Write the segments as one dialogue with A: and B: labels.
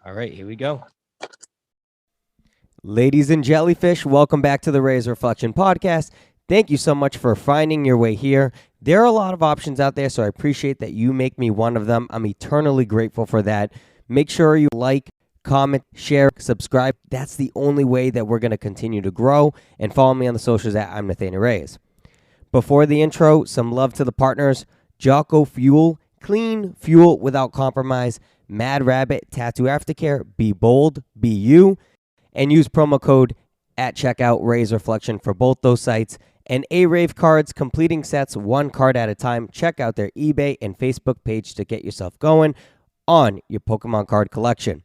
A: All right, here we go. Ladies and jellyfish, welcome back to the Reyes Reflection Podcast. Thank you so much for finding your way here. There are a lot of options out there, so I appreciate that you make me one of them. I'm eternally grateful for that. Make sure you like, comment, share, subscribe. That's the only way that we're going to continue to grow. And follow me on the socials at I'm Nathanael Reyes. Before the intro, some love to the partners. Jocko Fuel, clean fuel without compromise. Mad Rabbit Tattoo Aftercare, be bold, be you. And use promo code at checkout, Reyes Reflection, for both those sites. And Arave cards, completing sets one card at a time. Check out their eBay and Facebook page to get yourself going on your Pokemon card collection.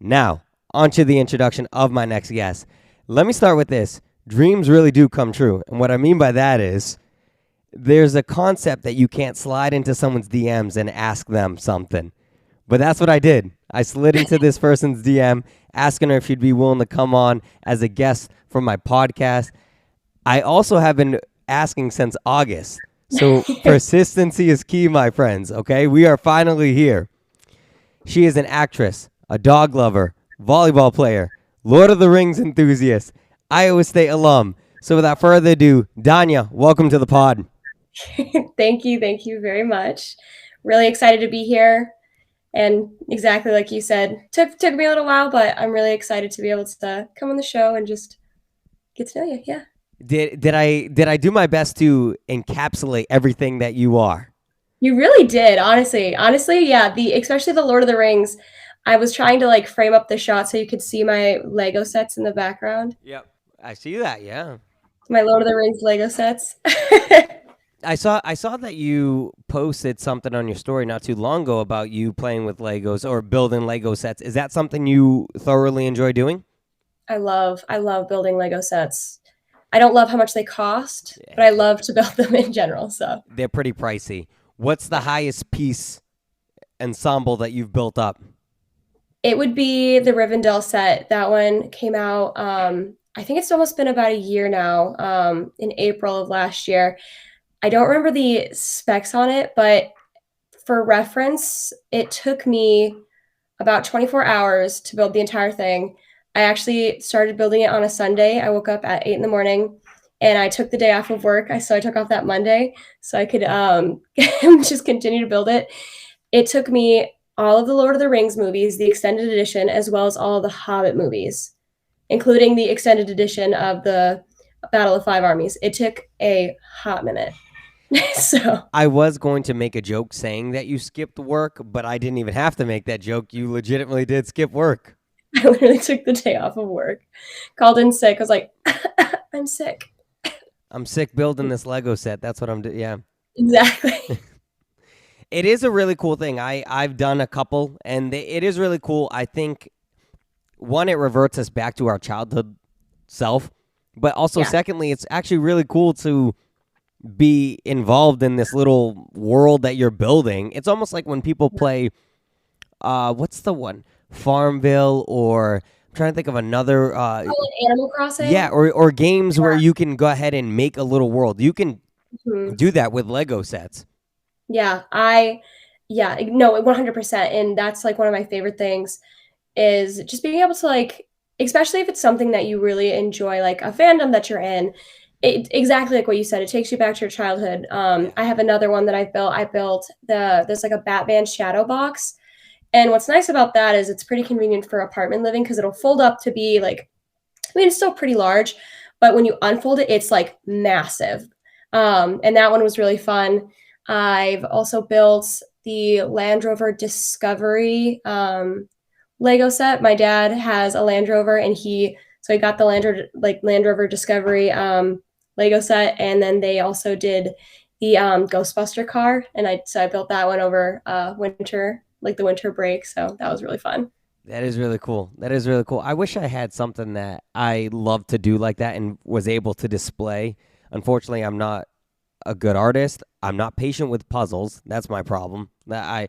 A: Now, on to the introduction of my next guest. Let me start with this. Dreams really do come true. And what I mean by that is there's a concept that you can't slide into someone's DMs and ask them something. But that's what I did. I slid into this person's DM, asking her if she'd be willing to come on as a guest for my podcast. I also have been asking since August. So persistency is key, my friends, okay? We are finally here. She is an actress, a dog lover, volleyball player, Lord of the Rings enthusiast, Iowa State alum. So without further ado, Dhayna, welcome to the pod.
B: Thank you very much. Really excited to be here. And exactly like you said, took me a little while, but I'm really excited to be able to come on the show and just get to know you. Yeah.
A: Did I do my best to encapsulate everything that you are?
B: You really did, honestly. Yeah. Especially the Lord of the Rings. I was trying to like frame up the shot so you could see my Lego sets in the background.
A: Yep, I see that. Yeah,
B: my Lord of the Rings Lego sets.
A: I saw that you posted something on your story not too long ago about you playing with Legos or building Lego sets. Is that something you thoroughly enjoy doing?
B: I love building Lego sets. I don't love how much they cost, but I love to build them in general. So
A: they're pretty pricey. What's the highest piece ensemble that you've built up?
B: It would be the Rivendell set. That one came out, I think it's almost been about a year now, in April of last year. I don't remember the specs on it, but for reference, it took me about 24 hours to build the entire thing. I actually started building it on a Sunday. I woke up at 8 in the morning and I took the day off of work. So I took off that Monday so I could just continue to build it. It took me all of the Lord of the Rings movies, the extended edition, as well as all of the Hobbit movies, including the extended edition of the Battle of Five Armies. It took a hot minute. So
A: I was going to make a joke saying that you skipped work, but I didn't even have to make that joke. You legitimately did skip work.
B: I literally took the day off of work, called in sick. I was like, I'm sick.
A: I'm sick building this Lego set. That's what I'm doing. Yeah,
B: exactly.
A: It is a really cool thing. I've done a couple, and it is really cool. I think, one, it reverts us back to our childhood self, but also, secondly, it's actually really cool to be involved in this little world that you're building. It's almost like when people play, what's the one? Farmville, or I'm trying to think of another.
B: Animal Crossing?
A: Yeah, or games where you can go ahead and make a little world. You can do that with Lego sets.
B: Yeah, no, 100%. And that's like one of my favorite things is just being able to like, especially if it's something that you really enjoy, like a fandom that you're in. Exactly like what you said, it takes you back to your childhood. I have another one that I built there's like a Batman shadow box. And what's nice about that is it's pretty convenient for apartment living because it'll fold up to be like, I mean, it's still pretty large, but when you unfold it, it's like massive. And that one was really fun. I've also built the Land Rover Discovery Lego set. My dad has a Land Rover, and he got the Land Rover Discovery Lego set, and then they also did the Ghostbuster car, and I built that one over winter, like the winter break. So that was really fun.
A: That is really cool. I wish I had something that I loved to do like that and was able to display. Unfortunately, I'm not a good artist. I'm not patient with puzzles. That's my problem. I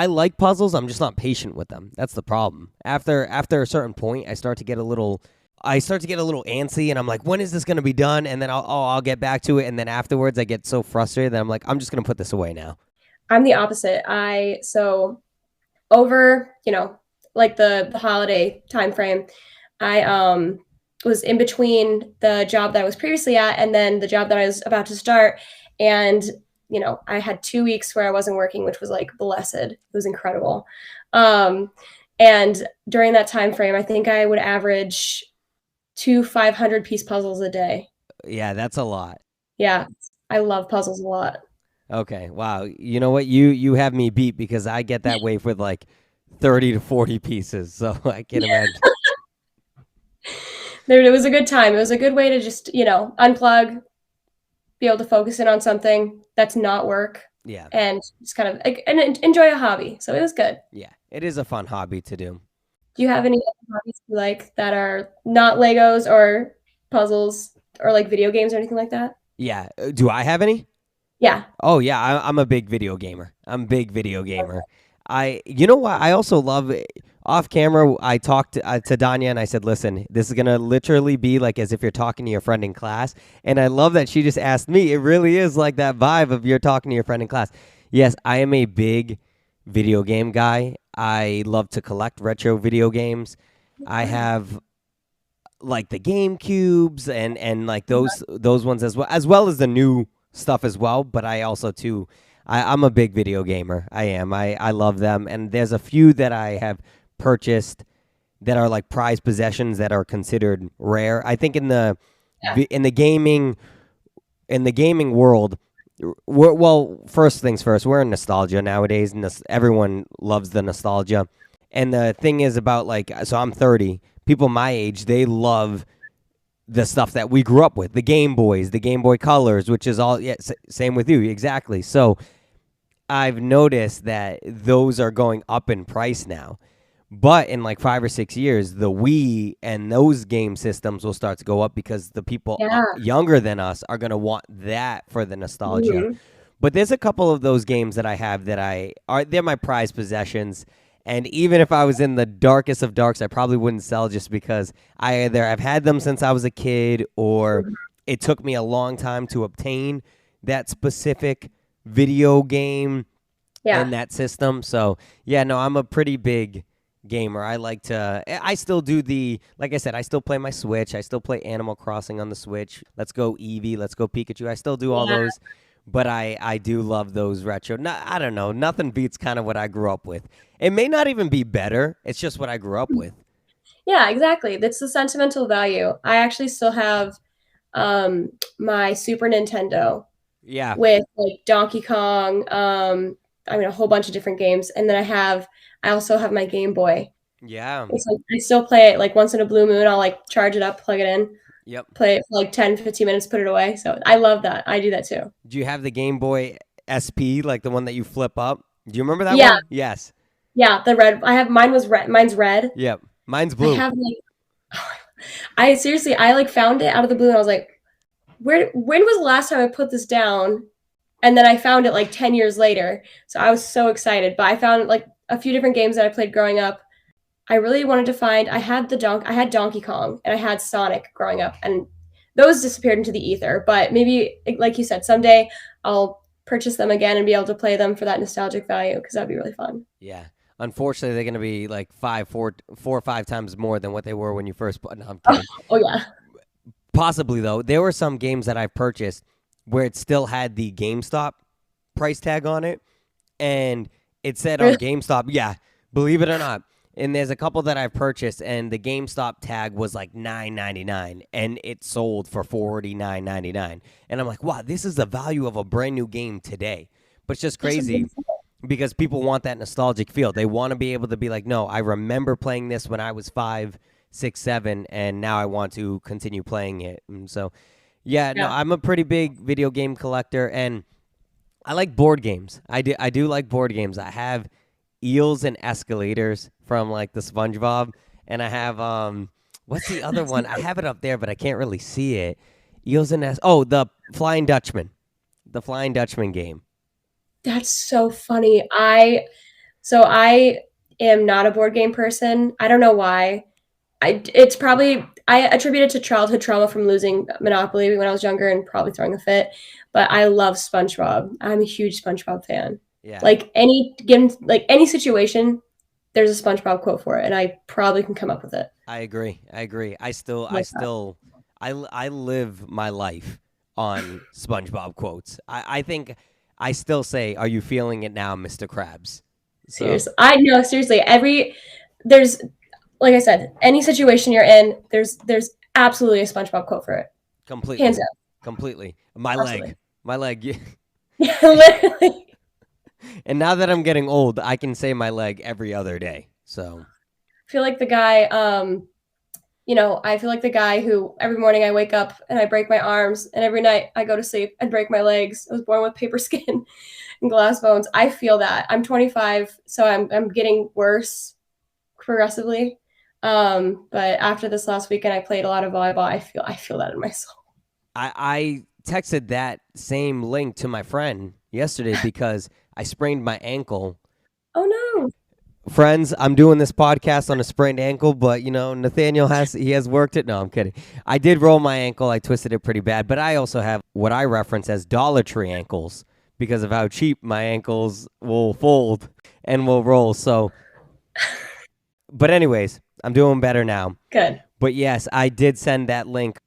A: like puzzles. I'm just not patient with them. That's the problem. After a certain point, I start to get a little antsy, and I'm like, when is this going to be done? And then I'll get back to it. And then afterwards, I get so frustrated that I'm like, I'm just going to put this away now.
B: I'm the opposite. Over, like the holiday time frame, I was in between the job that I was previously at and then the job that I was about to start. And, you know, I had 2 weeks where I wasn't working, which was like blessed. It was incredible. Um, and during that time frame, I think I would average 2 500-piece puzzles a day.
A: Yeah, that's a lot.
B: Yeah, I love puzzles a lot.
A: Okay, wow. You know what? You have me beat because I get that way with like 30 to 40 pieces. So I can imagine.
B: It was a good time. It was a good way to just, you know, unplug, be able to focus in on something that's not work,
A: Yeah.
B: and just kind of like, and enjoy a hobby. So it was good.
A: Yeah. It is a fun hobby to do.
B: Do you have any other hobbies you like that are not Legos or puzzles or like video games or anything like that?
A: Yeah. Do I have any?
B: Yeah.
A: Oh yeah, I'm a big video gamer. I'm a big video gamer. You know what? I also love off camera. I talked to Dhayna and I said, "Listen, this is gonna literally be like as if you're talking to your friend in class." And I love that she just asked me. It really is like that vibe of you're talking to your friend in class. Yes, I am a big video game guy. I love to collect retro video games. I have like the Game Cubes and like those ones as well as the new stuff as well. But I also too, I'm a big video gamer. I am. I love them, and there's a few that I have purchased that are like prized possessions that are considered rare. I think in the
B: Yeah.
A: in the gaming world. Well, first things first, we're in nostalgia nowadays, and everyone loves the nostalgia. And the thing is about like, so I'm 30. People my age, they love the stuff that we grew up with, the Game Boys, the Game Boy Colors, which is all, yeah, same with you, exactly. So I've noticed that those are going up in price now. But in like 5 or 6 years, the Wii and those game systems will start to go up because the people
B: Yeah.
A: younger than us are going to want that for the nostalgia.
B: Mhm.
A: But there's a couple of those games that I have that they're my prized possessions. And even if I was in the darkest of darks, I probably wouldn't sell just because I've had them since I was a kid, or it took me a long time to obtain that specific video game
B: Yeah.
A: and that system. So yeah, no, I'm a pretty big gamer. I still do like I said, I still play my Switch. I still play Animal Crossing on the Switch. Let's go Eevee. Let's go Pikachu. I still do all
B: Yeah.
A: those. But I do love those retro. No, I don't know. Nothing beats kind of what I grew up with. It may not even be better. It's just what I grew up with.
B: Yeah, exactly. That's the sentimental value. I actually still have my Super Nintendo
A: Yeah.
B: with like Donkey Kong, I mean a whole bunch of different games. And then I also have my Game Boy.
A: Yeah.
B: It's like I still play it like once in a blue moon. I'll like charge it up, plug it in,
A: Yep.
B: play it for like 10, 15 minutes, put it away. So I love that. I do that too.
A: Do you have the Game Boy SP, like the one that you flip up? Do you remember that
B: Yeah.
A: one? Yes.
B: Yeah, the red. I have mine was red. Mine's red.
A: Yep. Mine's
B: I
A: blue.
B: have like I seriously I like found it out of the blue and I was like, when was the last time I put this down? And then I found it like 10 years later. So I was so excited. But I found like a few different games that I played growing up. I really wanted to find I had Donkey Kong and I had Sonic growing up and those disappeared into the ether. But maybe like you said, someday I'll purchase them again and be able to play them for that nostalgic value because that'd be really fun.
A: Yeah. Unfortunately, they're going to be like four or five times more than what they were when you first bought. No, I'm kidding.
B: Oh yeah.
A: Possibly, though. There were some games that I've purchased where it still had the GameStop price tag on it. And it said on GameStop, yeah, believe it or not. And there's a couple that I've purchased, and the GameStop tag was like $9.99, and it sold for $49.99. And I'm like, wow, this is the value of a brand new game today. But it's just crazy because people want that nostalgic feel. They want to be able to be like, no, I remember playing this when I was 5, 6, 7, and now I want to continue playing it. And so, yeah, no, I'm a pretty big video game collector, and I like board games. I do like board games. I have Eels and Escalators from like the SpongeBob, and I have what's the other one? I have it up there, but I can't really see it. Eels and the Flying Dutchman, the Flying Dutchman game.
B: That's so funny. I am not a board game person. I don't know why. It's probably I attribute it to childhood trauma from losing Monopoly when I was younger and probably throwing a fit. But I love SpongeBob. I'm a huge SpongeBob fan.
A: Yeah.
B: Like any situation, there's a SpongeBob quote for it, and I probably can come up with it.
A: I agree.
B: Like that.
A: I live my life on SpongeBob quotes. I think I still say, "Are you feeling it now, Mr. Krabs?" So
B: Seriously, I know. Seriously, there's like I said, any situation you're in, there's absolutely a SpongeBob quote for it.
A: completely,
B: Hands down.
A: completely. My
B: Absolutely.
A: leg.
B: Yeah, literally.
A: And now that I'm getting old, I can say my leg every other day. So
B: I feel like the guy, I feel like the guy who every morning I wake up and I break my arms, and every night I go to sleep and break my legs. I was born with paper skin and glass bones. I feel that. I'm 25, so I'm getting worse progressively. But after this last weekend, I played a lot of volleyball. I feel that in my soul.
A: I texted that same link to my friend yesterday because I sprained my ankle.
B: Oh no.
A: Friends, I'm doing this podcast on a sprained ankle, but Nathanael has worked it. No, I'm kidding. I did roll my ankle. I twisted it pretty bad, but I also have what I reference as Dollar Tree ankles because of how cheap my ankles will fold and will roll. So, but anyways, I'm doing better now.
B: Good.
A: But yes, I did send that link.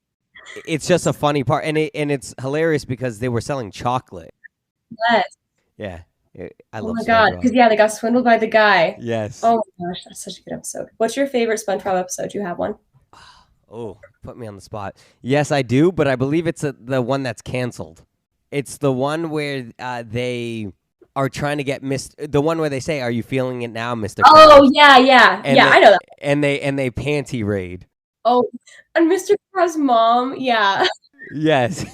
A: It's just a funny part, and it's hilarious because they were selling chocolate.
B: Yes.
A: Yeah, I
B: Oh
A: love
B: my God.
A: SpongeBob.
B: Because they got swindled by the guy.
A: Yes.
B: Oh my gosh, that's such a good episode. What's your favorite SpongeBob episode? Do you have one?
A: Oh, put me on the spot. Yes, I do, but I believe it's the one that's canceled. It's the one where they are trying to get the one where they say, "Are you feeling it now, Mr.
B: Oh
A: Krabs?"
B: yeah. I know that.
A: And they panty raid.
B: Oh, and Mr. Krabs' mom. Yeah.
A: Yes.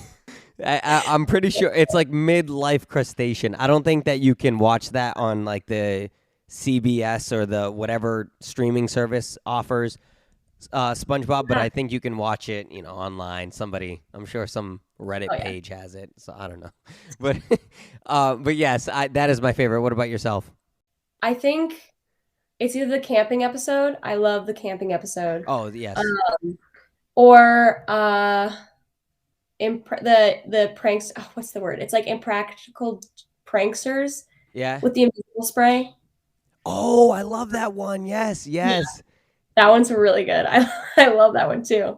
A: I'm pretty sure it's like midlife crustacean. I don't think that you can watch that on like the CBS or the whatever streaming service offers SpongeBob, but I think you can watch it, online. I'm sure some Reddit page has it, so I don't know. But yes, that is my favorite. What about yourself?
B: I think it's either the camping episode. I love the camping episode.
A: Oh yes.
B: Or the pranks. Oh, what's the word? It's like Impractical Pranksters.
A: Yeah.
B: With the invisible spray.
A: Oh, I love that one. Yes.
B: Yeah. That one's really good. I love that one too.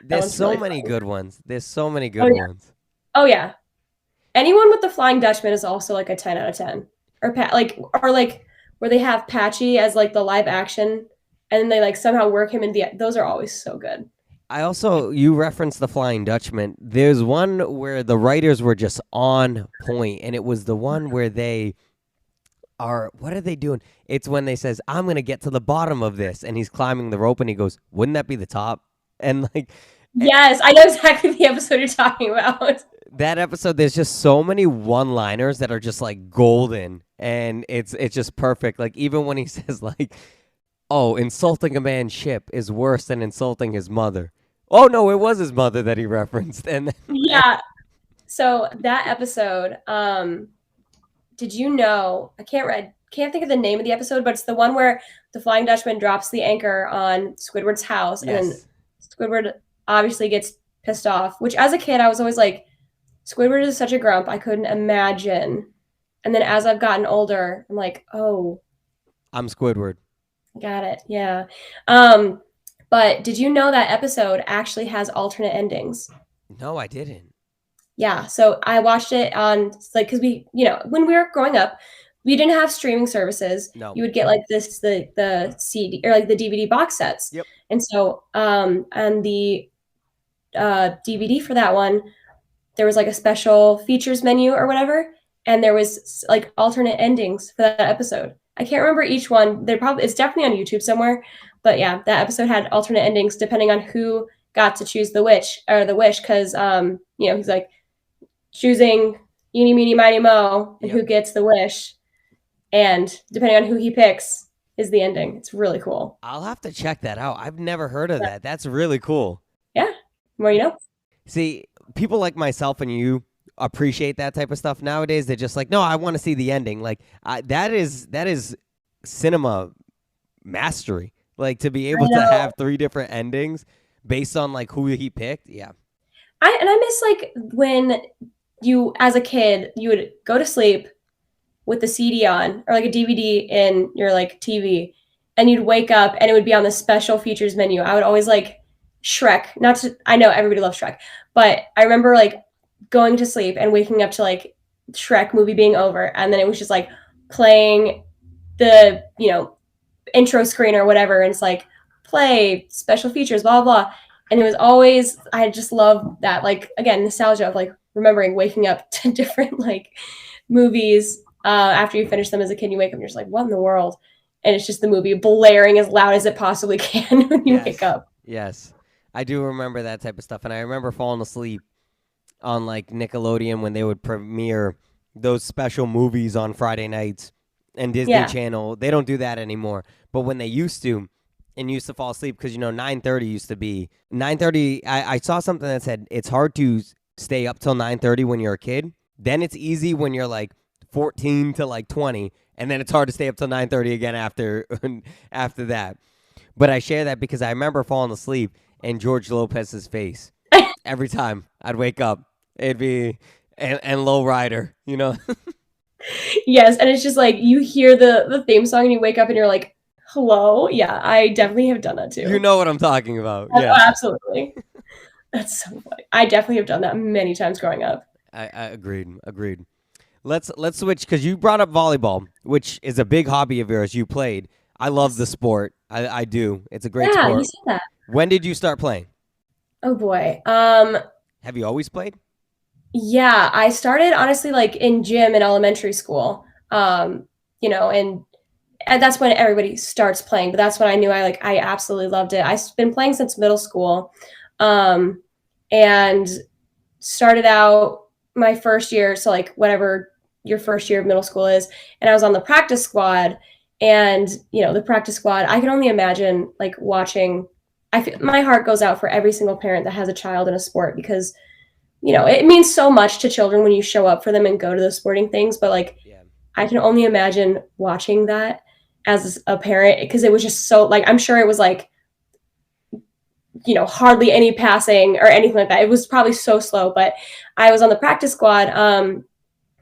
A: There's so many good ones. There's so many good ones.
B: Oh yeah. Anyone with the Flying Dutchman is also like a 10 out of 10. Or where they have Patchy as like the live action, and then they like somehow work him in those are always so good.
A: You referenced the Flying Dutchman. There's one where the writers were just on point, and it was the one where they what are they doing? It's when they says, "I'm going to get to the bottom of this," and he's climbing the rope, and he goes, "Wouldn't that be the top?" And like,
B: yes, I know exactly the episode you're talking about.
A: That episode, there's just so many one-liners that are just like golden, and it's just perfect. Like even when he says like, "Oh, insulting a man's ship is worse than insulting his mother." Oh no, it was his mother that he referenced, and then,
B: yeah. So that episode, did you know? I can't think of the name of the episode, but it's the one where the Flying Dutchman drops the anchor on Squidward's house, and then Squidward obviously gets pissed off. Which, as a kid, I was always like, Squidward is such a grump. I couldn't imagine. And then as I've gotten older, I'm like, oh,
A: I'm Squidward.
B: Got it. Yeah. But did you know that episode actually has alternate endings?
A: No, I didn't.
B: Yeah. So I watched it on because when we were growing up, we didn't have streaming services.
A: No.
B: You would get like the CD or like the DVD box sets.
A: Yep.
B: And so on the DVD for that one, there was like a special features menu or whatever, and there was like alternate endings for that episode. I can't remember each one. It's definitely on YouTube somewhere. But yeah, that episode had alternate endings depending on who got to choose the wish, because he's like choosing Eeny, Meeny, Miny, Mo, and who gets the wish, and depending on who he picks is the ending. It's really cool.
A: I'll have to check that out. I've never heard of that. That's really cool.
B: Yeah, more you know.
A: See, people like myself and you appreciate that type of stuff nowadays. They're just like, no, I want to see the ending. Like that is cinema mastery. Like to be able to have 3 different endings based on like who he picked. Yeah.
B: I miss like when you, as a kid, you would go to sleep with the CD on or like a DVD in your like TV, and you'd wake up and it would be on the special features menu. I would always like Shrek. I know everybody loves Shrek, but I remember like going to sleep and waking up to like Shrek movie being over, and then it was just like playing the, intro screen or whatever, and it's like play special features, blah blah. And it was always, I just love that, like, again, nostalgia of like remembering waking up to different like movies after you finish them as a kid. You wake up and you're just like, what in the world? And it's just the movie blaring as loud as it possibly can when you wake up.
A: Yes. I do remember that type of stuff. And I remember falling asleep on like Nickelodeon when they would premiere those special movies on Friday nights, and Disney Channel. They don't do that anymore. But when they used to, and used to fall asleep, because 9:30 used to be 9:30. I saw something that said it's hard to stay up till 9:30 when you're a kid. Then it's easy when you're like 14 to like 20, and then it's hard to stay up till 9:30 again after that. But I share that because I remember falling asleep and George Lopez's face every time I'd wake up. It'd be and Low Rider,
B: Yes, and it's just like you hear the theme song and you wake up and you're like, hello. Yeah, I definitely have done that too.
A: You know what I'm talking about.
B: Oh, yeah, absolutely. That's so funny. I definitely have done that many times growing up.
A: I agreed. Let's switch, because you brought up volleyball, which is a big hobby of yours. You played. I love the sport. I do. It's a great sport.
B: Yeah, you said that.
A: When did you start playing?
B: Oh boy.
A: Have you always played?
B: Yeah, I started honestly like in gym in elementary school. And that's when everybody starts playing, but that's when I knew I absolutely loved it. I've been playing since middle school. And started out my first year, so like whatever your first year of middle school is, and I was on the practice squad. And the practice squad, I can only imagine like watching. My heart goes out for every single parent that has a child in a sport, because it means so much to children when you show up for them and go to those sporting things. But like, I can only imagine watching that as a parent, because it was just so, like, I'm sure it was like, hardly any passing or anything like that. It was probably so slow, but I was on the practice squad,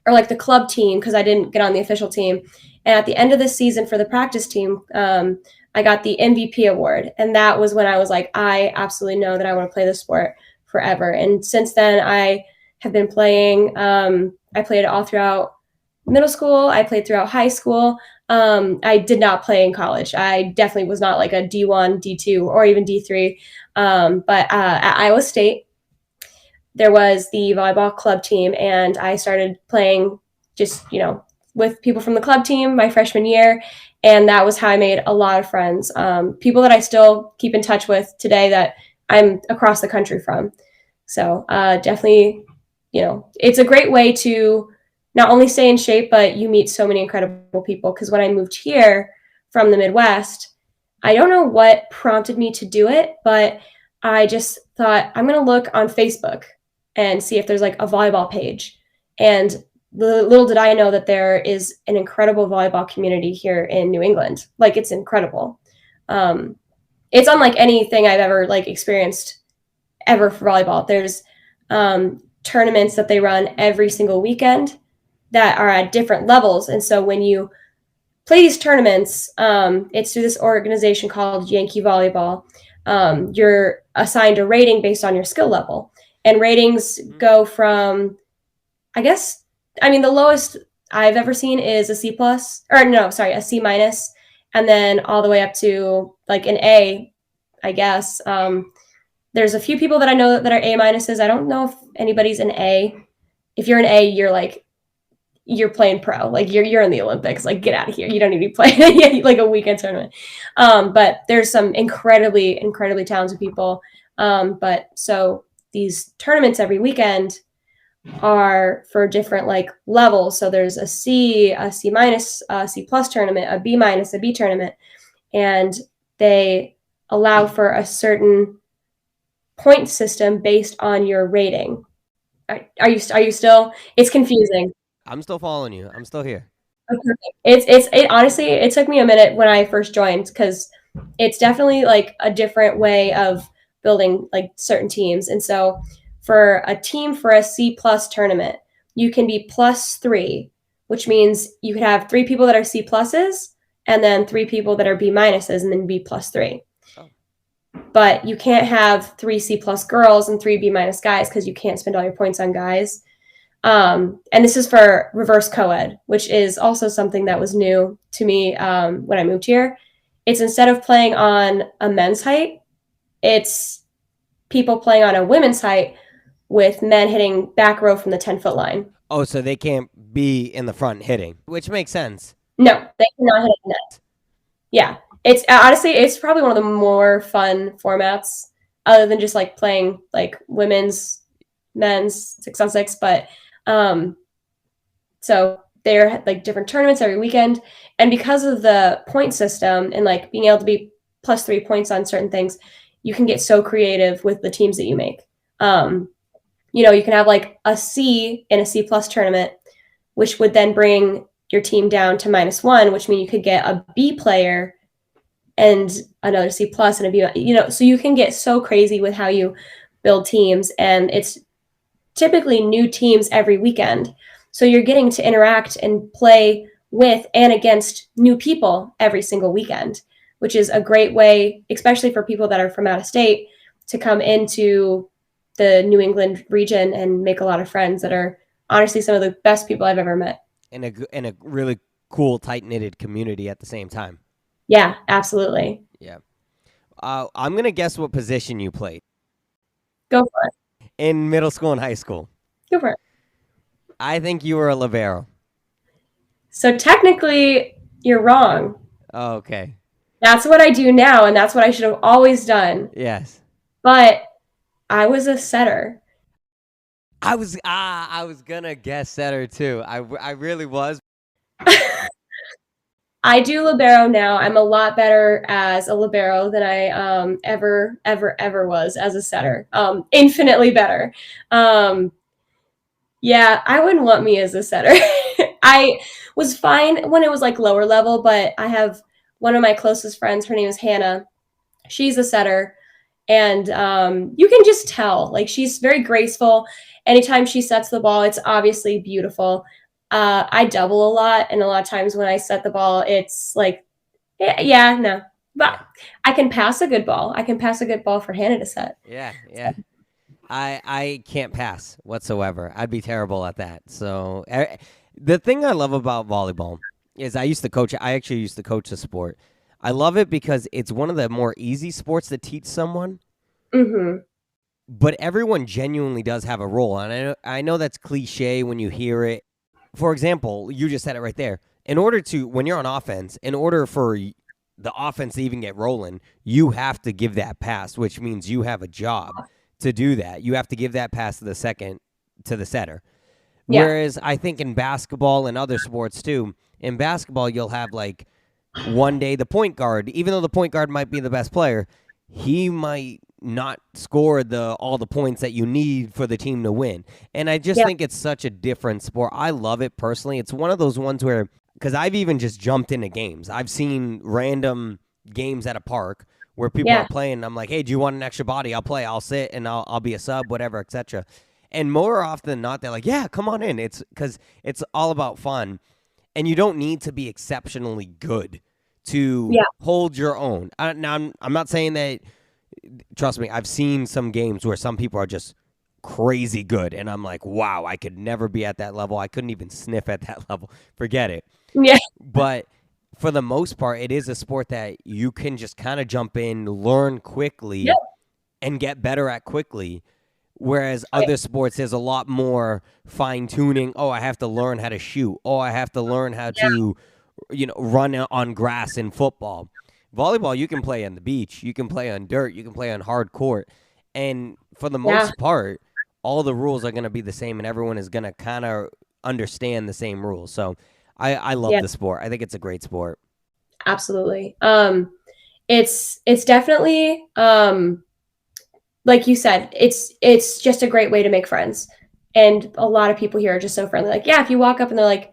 B: or like the club team, because I didn't get on the official team. And at the end of the season for the practice team, I got the MVP award. And that was when I was like, I absolutely know that I want to play this sport forever. And since then, I have been playing. I played all throughout middle school. I played throughout high school. I did not play in college. I definitely was not like a D1, D2, or even D3. But at Iowa State, there was the volleyball club team, and I started playing just, with people from the club team my freshman year. And that was how I made a lot of friends. People that I still keep in touch with today that I'm across the country from. So definitely, it's a great way to not only stay in shape, but you meet so many incredible people. Because when I moved here from the Midwest, I don't know what prompted me to do it, but I just thought, I'm going to look on Facebook and see if there's like a volleyball page. And little did I know that there is an incredible volleyball community here in New England. Like, it's incredible. It's unlike anything I've ever like experienced ever for volleyball. There's tournaments that they run every single weekend that are at different levels. And so when you play these tournaments, it's through this organization called Yankee Volleyball. You're assigned a rating based on your skill level. And ratings go from, the lowest I've ever seen is a C+, a C-, and then all the way up to like an A, I guess. There's a few people that I know that are A-. I don't know if anybody's an A. If you're an A, you're playing pro. Like, you're in the Olympics. Like, get out of here. You don't need to be playing like a weekend tournament. But there's some incredibly, incredibly talented people. But so these tournaments every weekend are for different like levels. So there's a C, a C-, a C+ tournament, a B-, a B tournament, and they allow for a certain point system based on your rating. Are you still? It's confusing.
A: I'm still following you. I'm still here.
B: It honestly, it took me a minute when I first joined, because it's definitely like a different way of building like certain teams. And so for a team for a C+ tournament, you can be +3, which means you could have 3 people that are C+s and then 3 people that are B minuses, and then B plus 3.
A: Oh.
B: But you can't have 3 C plus girls and 3 B minus guys because you can't spend all your points on guys. And this is for reverse co-ed, which is also something that was new to me when I moved here. It's instead of playing on a men's height, it's people playing on a women's height with men hitting back row from the 10-foot line.
A: Oh, so they can't be in the front hitting, which makes sense.
B: No, they cannot hit a net. Yeah. It's honestly, it's probably one of the more fun formats other than just like playing like women's, men's 6-on-6. But so they're like different tournaments every weekend. And because of the point system and like being able to be plus 3 points on certain things, you can get so creative with the teams that you make. You know, you can have like a C in a C plus tournament, which would then bring your team down to -1, which means you could get a B player and another C plus and a B, you know, so you can get so crazy with how you build teams. And it's typically new teams every weekend. So you're getting to interact and play with and against new people every single weekend, which is a great way, especially for people that are from out of state, to come into the New England region and make a lot of friends that are honestly some of the best people I've ever met.
A: And a really cool, tight-knitted community at the same time.
B: Yeah, absolutely.
A: Yeah. I'm going to guess what position you played.
B: Go for it.
A: In middle school and high school.
B: Go for it.
A: I think you were a libero.
B: So technically, you're wrong.
A: Oh, okay.
B: That's what I do now, and that's what I should have always done.
A: Yes.
B: But I was a setter.
A: I was gonna guess setter too. I really was.
B: I do libero now. I'm a lot better as a libero than I ever was as a setter. Infinitely better. Yeah, I wouldn't want me as a setter. I was fine when it was like lower level, but I have one of my closest friends. Her name is Hannah. She's a setter, and you can just tell. Like, she's very graceful. Anytime she sets the ball, it's obviously beautiful. I double a lot, and a lot of times when I set the ball, it's like, yeah, no. But I can pass a good ball. I can pass a good ball for Hannah to set.
A: Yeah. I can't pass whatsoever. I'd be terrible at that. So the thing I love about volleyball is I actually used to coach the sport. I love it because it's one of the more easy sports to teach someone.
B: Mm-hmm.
A: But everyone genuinely does have a role. And I know that's cliche when you hear it. For example, you just said it right there. When you're on offense, in order for the offense to even get rolling, you have to give that pass, which means you have a job to do that. You have to give that pass to the setter. Yeah. Whereas I think in basketball and other sports too, in basketball, you'll have like one day the point guard, even though the point guard might be the best player, he might not score all the points that you need for the team to win. And I just think it's such a different sport. I love it personally. It's one of those ones where, because I've even just jumped into games. I've seen random games at a park where people are playing. And I'm like, hey, do you want an extra body? I'll play. I'll sit and I'll be a sub, whatever, etc. And more often than not, they're like, yeah, come on in. It's because it's all about fun. And you don't need to be exceptionally good to hold your own. Now, I'm not saying that. Trust me, I've seen some games where some people are just crazy good, and I'm like, wow, I could never be at that level. I couldn't even sniff at that level. Forget it.
B: Yeah.
A: But for the most part, it is a sport that you can just kind of jump in, learn quickly, and get better at quickly. Whereas other sports, there's a lot more fine-tuning. Oh, I have to learn how to shoot. Oh, I have to learn how to, run on grass in football. Volleyball, you can play on the beach, you can play on dirt, you can play on hard court. And for the most part, all the rules are going to be the same, and everyone is going to kind of understand the same rules. So I love the sport. I think it's a great sport.
B: Absolutely. It's definitely, like you said, it's just a great way to make friends. And a lot of people here are just so friendly. Like, yeah, if you walk up and they're like,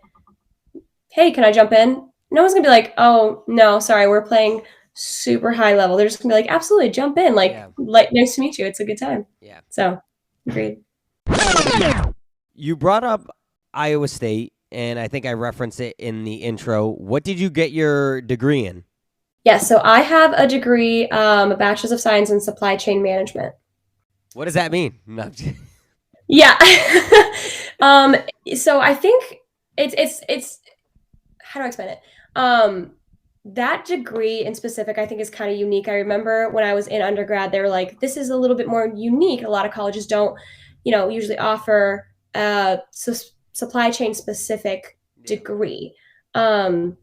B: hey, can I jump in? No one's going to be like, oh, no, sorry, we're playing super high level. They're just going to be like, absolutely, jump in. Like, nice to meet you. It's a good time.
A: Yeah.
B: So, agreed.
A: You brought up Iowa State and I think I referenced it in the intro. What did you get your degree in?
B: Yeah, so I have a degree, a bachelor's of science in supply chain management.
A: What does that mean? No.
B: Yeah. So I think it's how do I explain it? That degree in specific, I think, is kind of unique. I remember when I was in undergrad, they were like, "This is a little bit more unique." A lot of colleges don't, usually offer a supply chain specific degree. Um,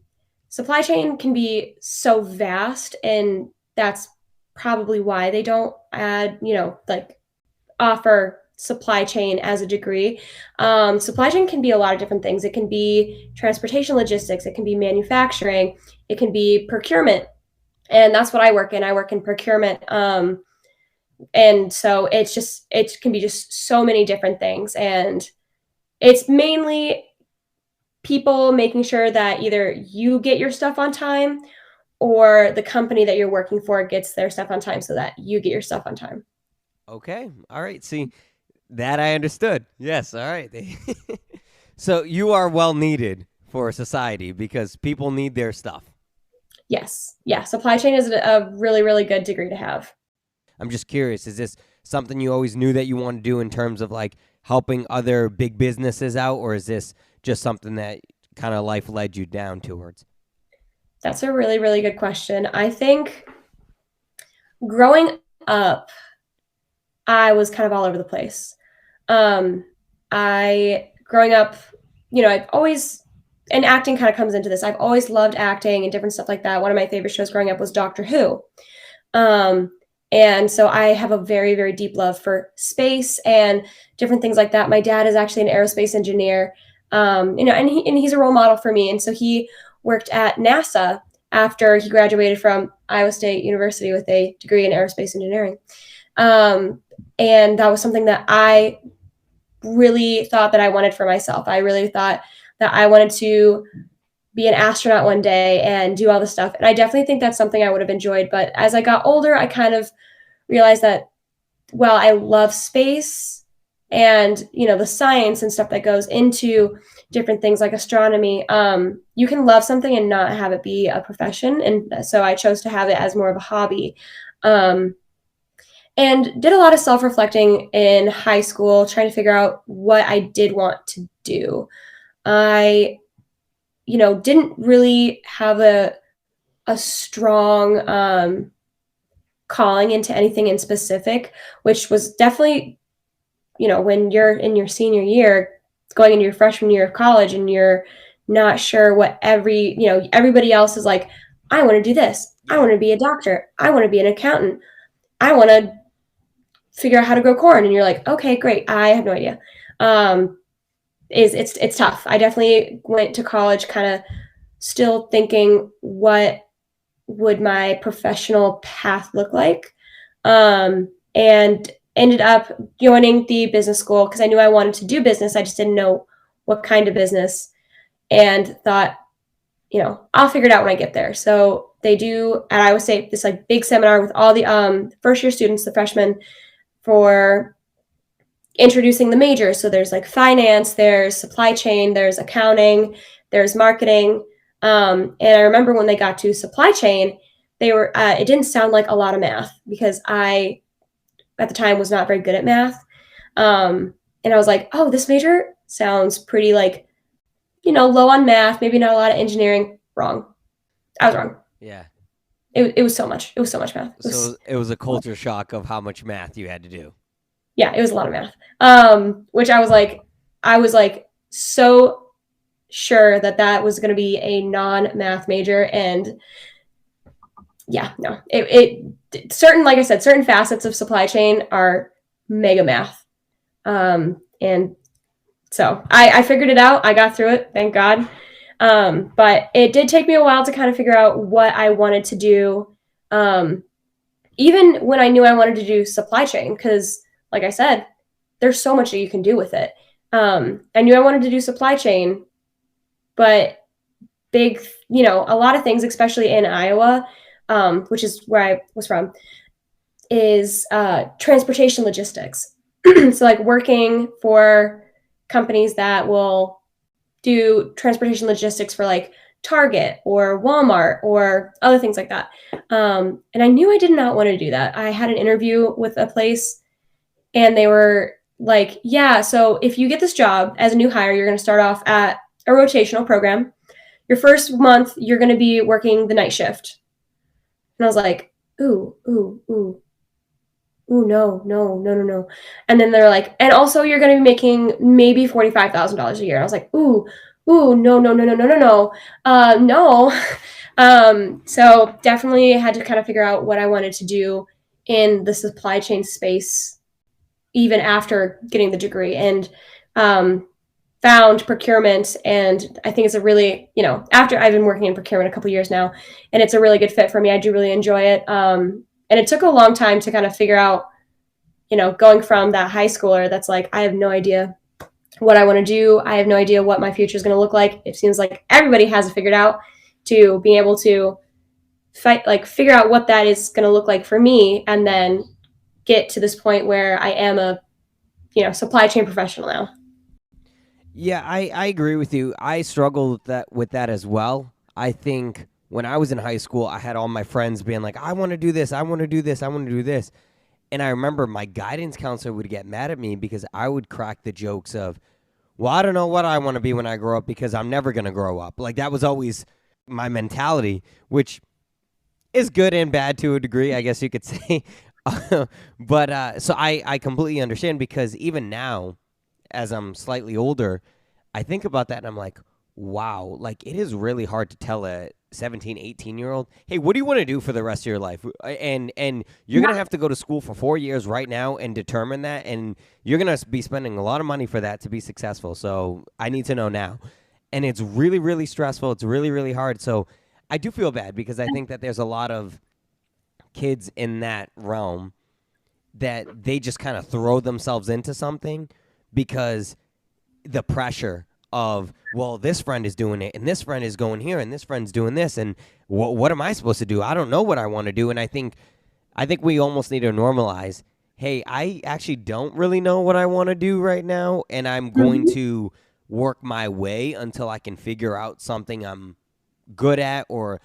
B: Supply chain can be so vast, and that's probably why they don't add, like offer supply chain as a degree. Supply chain can be a lot of different things. It can be transportation logistics, it can be manufacturing, it can be procurement. And that's what I work in. I work in procurement. And so it can be just so many different things. And it's mainly people making sure that either you get your stuff on time or the company that you're working for gets their stuff on time so that you get your stuff on time.
A: Okay. All right. See, that I understood. Yes. All right. So you are well needed for society because people need their stuff.
B: Yes. Yeah. Supply chain is a really, really good degree to have.
A: I'm just curious, is this something you always knew that you want to do in terms of like helping other big businesses out, or is this just something that kind of life led you down towards?
B: That's a really, really good question. I think growing up, I was kind of all over the place. Growing up, I've always, and acting kind of comes into this. I've always loved acting and different stuff like that. One of my favorite shows growing up was Doctor Who. And so I have a very, very deep love for space and different things like that. My dad is actually an aerospace engineer, and he's a role model for me. And so he worked at NASA after he graduated from Iowa State University with a degree in aerospace engineering. And that was something that I really thought that I wanted for myself. I really thought that I wanted to be an astronaut one day and do all this stuff. And I definitely think that's something I would have enjoyed. But as I got older, I kind of realized that, well, I love space and, the science and stuff that goes into different things like astronomy. You can love something and not have it be a profession. And so I chose to have it as more of a hobby. And did a lot of self-reflecting in high school, trying to figure out what I did want to do. I, didn't really have a strong calling into anything in specific, which was definitely, when you're in your senior year, going into your freshman year of college, and you're not sure what everybody else is like, I want to do this. I want to be a doctor. I want to be an accountant. I want to figure out how to grow corn. And you're like, okay, great. I have no idea. It's tough. I definitely went to college kind of still thinking, what would my professional path look like? And ended up joining the business school because I knew I wanted to do business. I just didn't know what kind of business, and thought, I'll figure it out when I get there. So they do at Iowa State this like big seminar with all the first year students, the freshmen, for introducing the majors. So there's like finance, there's supply chain, there's accounting, there's marketing. And I remember when they got to supply chain, they were it didn't sound like a lot of math because I at the time was not very good at math. And I was like, oh, this major sounds pretty like, low on math, maybe not a lot of engineering. Wrong. I was wrong.
A: Yeah.
B: It was so much. It was so much math.
A: It was a culture shock of how much math you had to do.
B: Yeah, it was a lot of math. Which I was like so sure that was going to be a non-math major. And yeah, no, like I said, certain facets of supply chain are mega math. And so I figured it out. I got through it, thank God. But it did take me a while to kind of figure out what I wanted to do. Even when I knew I wanted to do supply chain, because like I said, there's so much that you can do with it. I knew I wanted to do supply chain, but a lot of things, especially in Iowa, which is where I was from, is transportation logistics. So like working for companies that will do transportation logistics for like Target or Walmart or other things like that. And I knew I did not want to do that. I had an interview with a place and they were like, yeah, so if you get this job as a new hire, you're going to start off at a rotational program. Your first month, you're going to be working the night shift. And I was like, ooh, ooh, ooh. Ooh, no, no, no, no, no. And then they're like, and also you're going to be making maybe $45,000 a year. And I was like, ooh, ooh, no, no, no, no, no, no, no. No. So definitely had to kind of figure out what I wanted to do in the supply chain space, even after getting the degree, and found procurement. And I think it's a really, after I've been working in procurement a couple years now, and it's a really good fit for me. I do really enjoy it. And it took a long time to kind of figure out, going from that high schooler that's like, I have no idea what I want to do. I have no idea what my future is going to look like. It seems like everybody has it figured out, to being able to figure out what that is going to look like for me, and then get to this point where I am a, supply chain professional now.
A: Yeah, I agree with you. I struggled with that as well. I think when I was in high school, I had all my friends being like, I want to do this, I want to do this, I want to do this. And I remember my guidance counselor would get mad at me because I would crack the jokes of, well, I don't know what I want to be when I grow up because I'm never going to grow up. Like, that was always my mentality, which is good and bad to a degree, I guess you could say. But so I completely understand, because even now, as I'm slightly older, I think about that and I'm like, wow, like it is really hard to tell a 17, 18-year-old, hey, what do you want to do for the rest of your life? And you're going to have to go to school for 4 years right now and determine that. And you're going to be spending a lot of money for that to be successful. So I need to know now. And it's really, really stressful. It's really, really hard. So I do feel bad, because I think that there's a lot of kids in that realm that they just kind of throw themselves into something because the pressure of, well, this friend is doing it, and this friend is going here, and this friend's doing this, and what am I supposed to do? I don't know what I want to do. And I think we almost need to normalize, hey, I actually don't really know what I want to do right now, and I'm going to work my way until I can figure out something I'm good at, or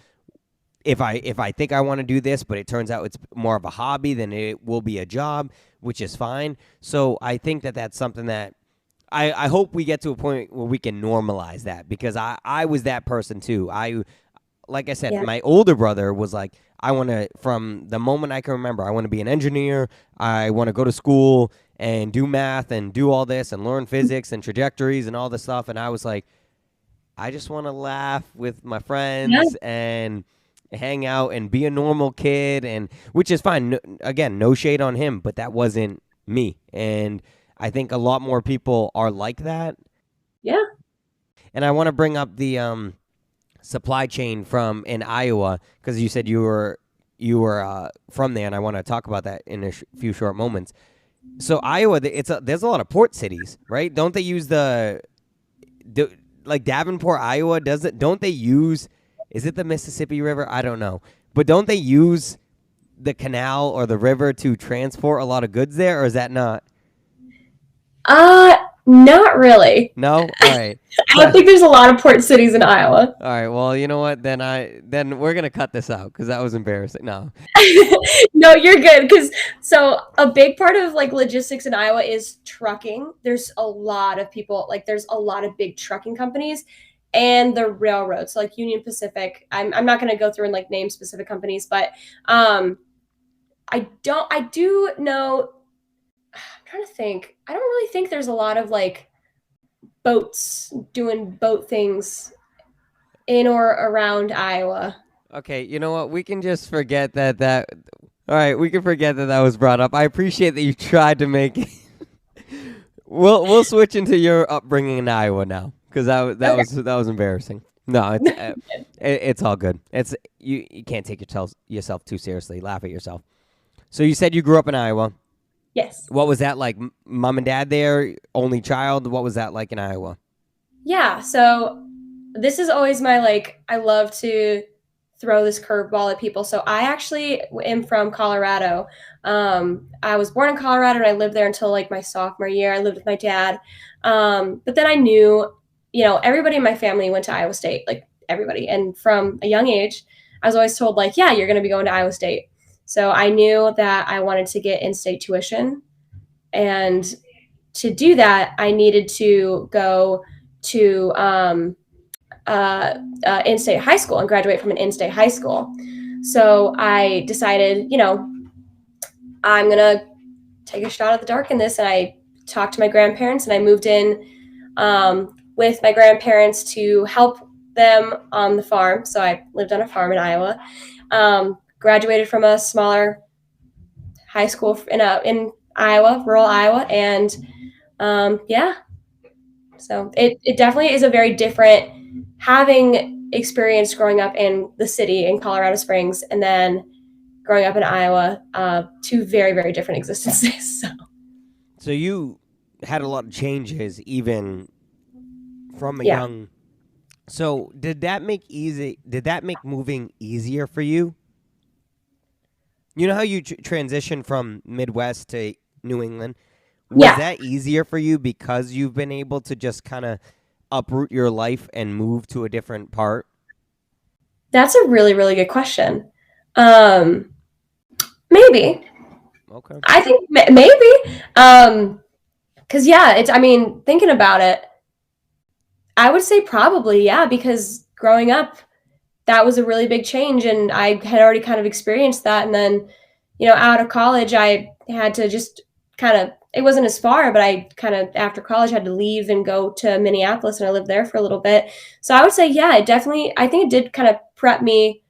A: if I think I want to do this, but it turns out it's more of a hobby than it will be a job, which is fine. So I think that that's something that I hope we get to a point where we can normalize that, because I was that person too. Like I said, my older brother was like, I want to, from the moment I can remember, I want to be an engineer. I want to go to school and do math and do all this and learn physics and trajectories and all this stuff. And I was like, I just want to laugh with my friends and hang out and be a normal kid, and which is fine. Again, no shade on him, but that wasn't me. And I think a lot more people are like that.
B: Yeah.
A: And I want to bring up the supply chain from in Iowa, because you said you were from there, and I want to talk about that in a few short moments. So Iowa, there's a lot of port cities, right? Don't they use like Davenport, Iowa? Don't they use? Is it the Mississippi River? I don't know, but don't they use the canal or the river to transport a lot of goods there, or is that not?
B: Not really.
A: No? All right.
B: I don't think there's a lot of port cities in Iowa.
A: All right. Well, you know what? Then we're going to cut this out, because that was embarrassing. No.
B: No, you're good. So a big part of like logistics in Iowa is trucking. There's a lot of people, like there's a lot of big trucking companies, and the railroads, like Union Pacific. I'm not going to go through and like name specific companies, but I do know, I'm trying to think. I don't really think there's a lot of like boats doing boat things in or around Iowa.
A: Okay, you know what? We can just forget that. All right, we can forget that was brought up. I appreciate that you tried to make it. We'll switch into your upbringing in Iowa now, because that was embarrassing. No, it's all good. It's you can't take yourself too seriously. Laugh at yourself. So you said you grew up in Iowa.
B: Yes.
A: What was that like? Mom and dad there? Only child? What was that like in Iowa?
B: Yeah. So this is always my, like, I love to throw this curveball at people. So I actually am from Colorado. I was born in Colorado, and I lived there until like my sophomore year. I lived with my dad. But then I knew everybody in my family went to Iowa State, like everybody. And from a young age, I was always told, like, yeah, you're going to be going to Iowa State. So I knew that I wanted to get in-state tuition. And to do that, I needed to go to in-state high school and graduate from an in-state high school. So I decided, I'm going to take a shot at the dark in this. And I talked to my grandparents, and I moved in with my grandparents to help them on the farm. So I lived on a farm in Iowa. Graduated from a smaller high school in Iowa, rural Iowa, and so it definitely is a very different, having experience growing up in the city in Colorado Springs and then growing up in Iowa, two very, very different existences.
A: So you had a lot of changes even from a young. So did that make moving easier for you? You know how you transitioned from Midwest to New England? Was that easier for you because you've been able to just kind of uproot your life and move to a different part?
B: That's a really, really good question. Maybe.
A: Okay.
B: I think maybe. Because thinking about it, I would say probably, because growing up, that was a really big change, and I had already kind of experienced that. And then, out of college, I had to just kind of, it wasn't as far, but I kind of, after college, had to leave and go to Minneapolis, and I lived there for a little bit. So I would say, I think it did kind of prep me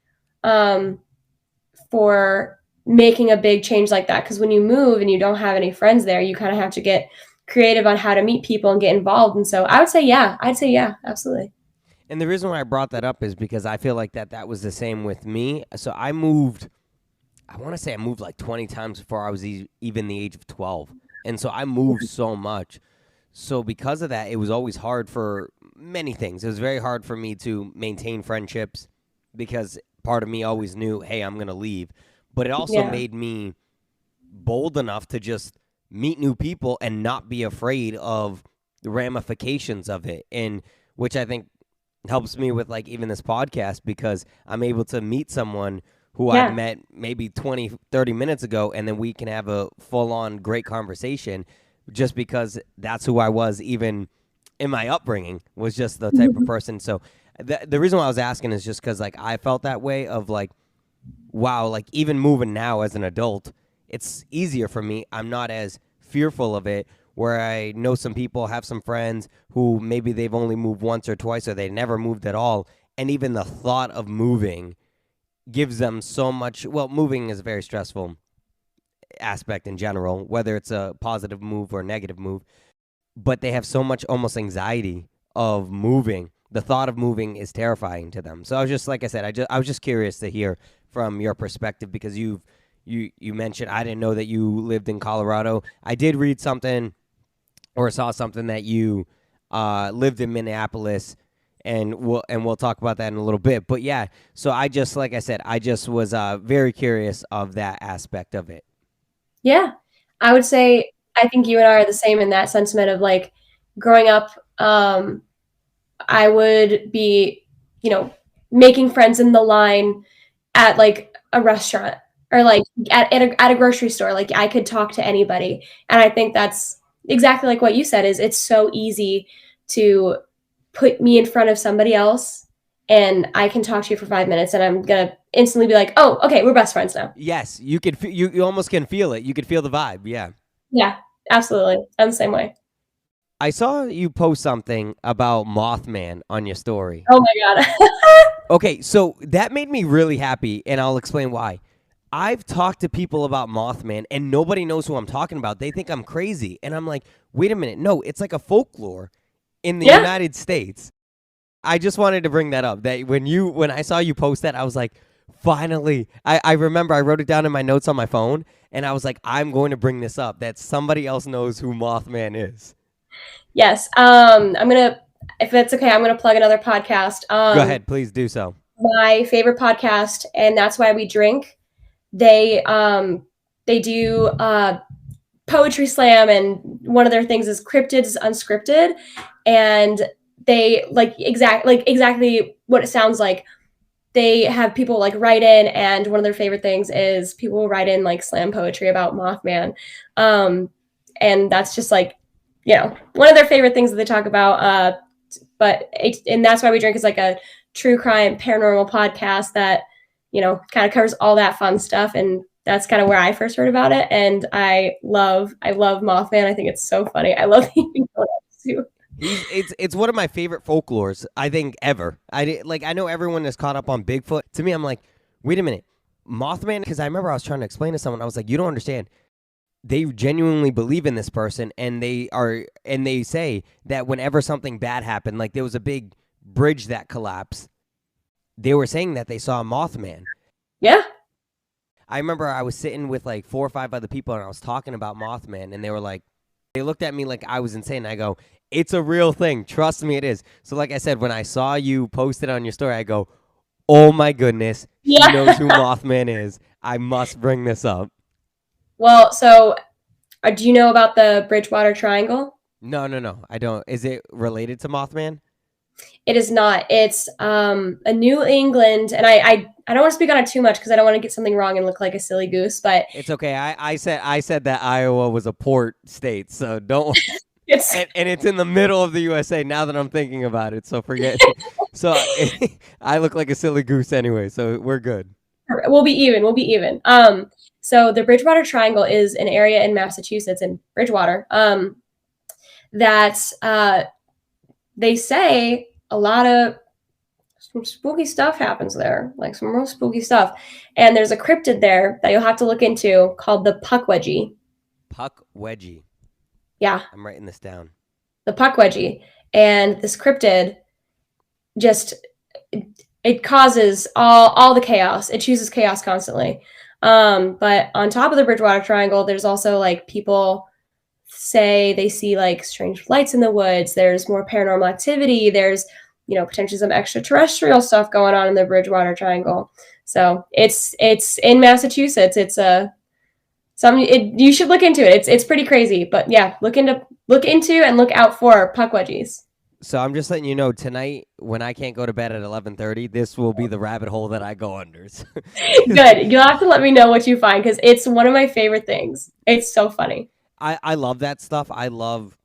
B: for making a big change like that. Because when you move and you don't have any friends there, you kind of have to get creative on how to meet people and get involved. And so I would say, absolutely.
A: And the reason why I brought that up is because I feel like that was the same with me. So I moved, I want to say I moved like 20 times before I was even the age of 12. And so I moved so much. So because of that, it was always hard for many things. It was very hard for me to maintain friendships because part of me always knew, hey, I'm going to leave. But it also made me bold enough to just meet new people and not be afraid of the ramifications of it. And which I think helps me with like even this podcast, because I'm able to meet someone who I've met maybe 20, 30 minutes ago, and then we can have a full-on great conversation just because that's who I was even in my upbringing, was just the type of person. So the reason why I was asking is just because like I felt that way of like, wow, like even moving now as an adult, it's easier for me. I'm not as fearful of it, where I know some people have some friends who maybe they've only moved once or twice, or they never moved at all. And even the thought of moving gives them so much. Well, moving is a very stressful aspect in general, whether it's a positive move or a negative move. But they have so much almost anxiety of moving. The thought of moving is terrifying to them. So I was just, like I said, I was just curious to hear from your perspective, because you mentioned, I didn't know that you lived in Colorado. I did read something or saw something that you lived in Minneapolis, and we'll talk about that in a little bit. But yeah, so I just, like I said, I just was very curious of that aspect of it.
B: Yeah, I would say I think you and I are the same in that sentiment of like growing up. I would be, making friends in the line at like a restaurant or like at a grocery store. Like I could talk to anybody, and I think that's exactly like what you said. Is it's so easy to put me in front of somebody else, and I can talk to you for 5 minutes, and I'm gonna instantly be like, "Oh, okay, we're best friends now."
A: Yes, you could. You almost can feel it. You could feel the vibe. Yeah.
B: Yeah, absolutely. I'm the same way.
A: I saw you post something about Mothman on your story.
B: Oh my God.
A: Okay, so that made me really happy, and I'll explain why. I've talked to people about Mothman, and nobody knows who I'm talking about. They think I'm crazy. And I'm like, wait a minute. No, it's like a folklore in the United States. I just wanted to bring that up. That when I saw you post that, I was like, finally. I remember I wrote it down in my notes on my phone, and I was like, I'm going to bring this up, that somebody else knows who Mothman is.
B: Yes. I'm going to, if that's okay, I'm going to plug another podcast.
A: Go ahead. Please do so.
B: My favorite podcast, and That's Why We Drink. They do poetry slam, and one of their things is cryptid is unscripted, and they exactly what it sounds like. They have people like write in, and one of their favorite things is people will write in like slam poetry about Mothman. And that's just like, one of their favorite things that they talk about. And that's why we drink is like a true crime paranormal podcast that, kind of covers all that fun stuff. And that's kind of where I first heard about it. And I love Mothman. I think it's so funny. I love eating donuts too.
A: It's one of my favorite folklores, I think, ever. I know everyone is caught up on Bigfoot. To me, I'm like, wait a minute, Mothman? Because I remember I was trying to explain to someone, I was like, you don't understand. They genuinely believe in this person, and they say that whenever something bad happened, like there was a big bridge that collapsed, they were saying that they saw a Mothman.
B: Yeah.
A: I remember I was sitting with like 4 or 5 other people, and I was talking about Mothman, and they looked at me like I was insane. I go, it's a real thing. Trust me, it is. So like I said, when I saw you post it on your story, I go, oh my goodness, she knows who Mothman is. I must bring this up.
B: Well, so do you know about the Bridgewater Triangle?
A: No, I don't. Is it related to Mothman?
B: It is not. It's a New England, and I don't want to speak on it too much because I don't want to get something wrong and look like a silly goose, but
A: it's okay. I said that Iowa was a port state, so don't. And it's in the middle of the USA now that I'm thinking about it, so forget. So I look like a silly goose anyway, so we're good.
B: We'll be even. So the Bridgewater Triangle is an area in Massachusetts, in Bridgewater, that they say a lot of some spooky stuff happens there, like some real spooky stuff. And there's a cryptid there that you'll have to look into called the Puckwudgie.
A: Puckwudgie.
B: Yeah.
A: I'm writing this down.
B: The Puckwudgie. And this cryptid just, it causes all the chaos. It chooses chaos constantly. But on top of the Bridgewater Triangle, there's also like people say they see like strange lights in the woods. There's more paranormal activity. There's, potentially some extraterrestrial stuff going on in the Bridgewater Triangle. So it's in Massachusetts. It's you should look into it. It's pretty crazy, but yeah, look into and look out for Puckwudgies.
A: So I'm just letting you know, tonight when I can't go to bed at 11:30, this will be the rabbit hole that I go under.
B: Good. You'll have to let me know what you find because it's one of my favorite things. It's so funny.
A: I love that stuff. I love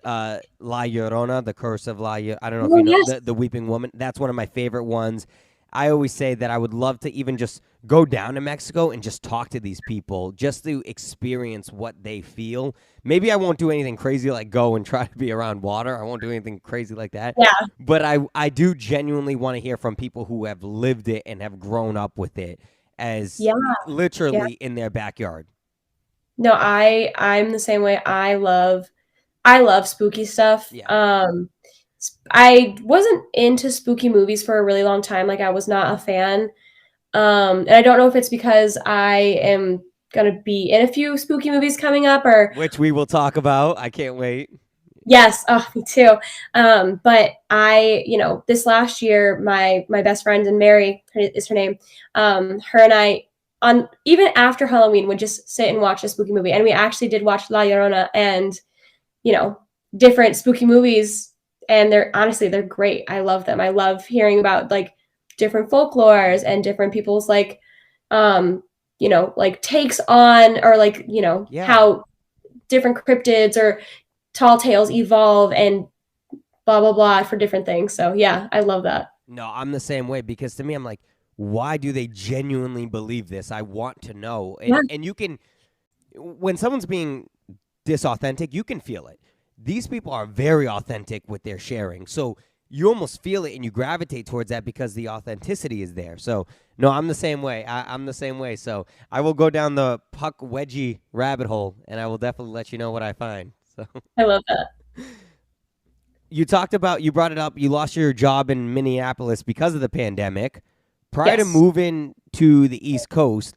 A: La Llorona, the curse of La Llorona. I don't know if you know the weeping woman. That's one of my favorite ones. I always say that I would love to even just go down to Mexico and just talk to these people, just to experience what they feel. Maybe I won't do anything crazy like go and try to be around water. I won't do anything crazy like that.
B: Yeah.
A: But I do genuinely want to hear from people who have lived it and have grown up with it as literally in their backyard.
B: No, I'm the same way. I love spooky stuff.
A: Yeah.
B: I wasn't into spooky movies for a really long time. Like I was not a fan. And I don't know if it's because I am going to be in a few spooky movies coming up
A: which we will talk about. I can't wait.
B: Yes. Oh, me too. But I, this last year, my best friend and Mary is her name. Her and I, even after Halloween, would just sit and watch a spooky movie. And we actually did watch La Llorona and, different spooky movies. And they're great. I love them. I love hearing about like different folklores and different people's like, like takes on or like, how different cryptids or tall tales evolve and blah, blah, blah for different things. So yeah, I love that.
A: No, I'm the same way because to me, I'm like, why do they genuinely believe this? I want to know. And you can, when someone's being disauthentic, you can feel it. These people are very authentic with their sharing. So you almost feel it and you gravitate towards that because the authenticity is there. So, no, I'm the same way. I'm the same way. So I will go down the Puckwudgie rabbit hole, and I will definitely let you know what I find. So
B: I love that.
A: You brought it up, you lost your job in Minneapolis because of the pandemic. Prior to moving to the East Coast,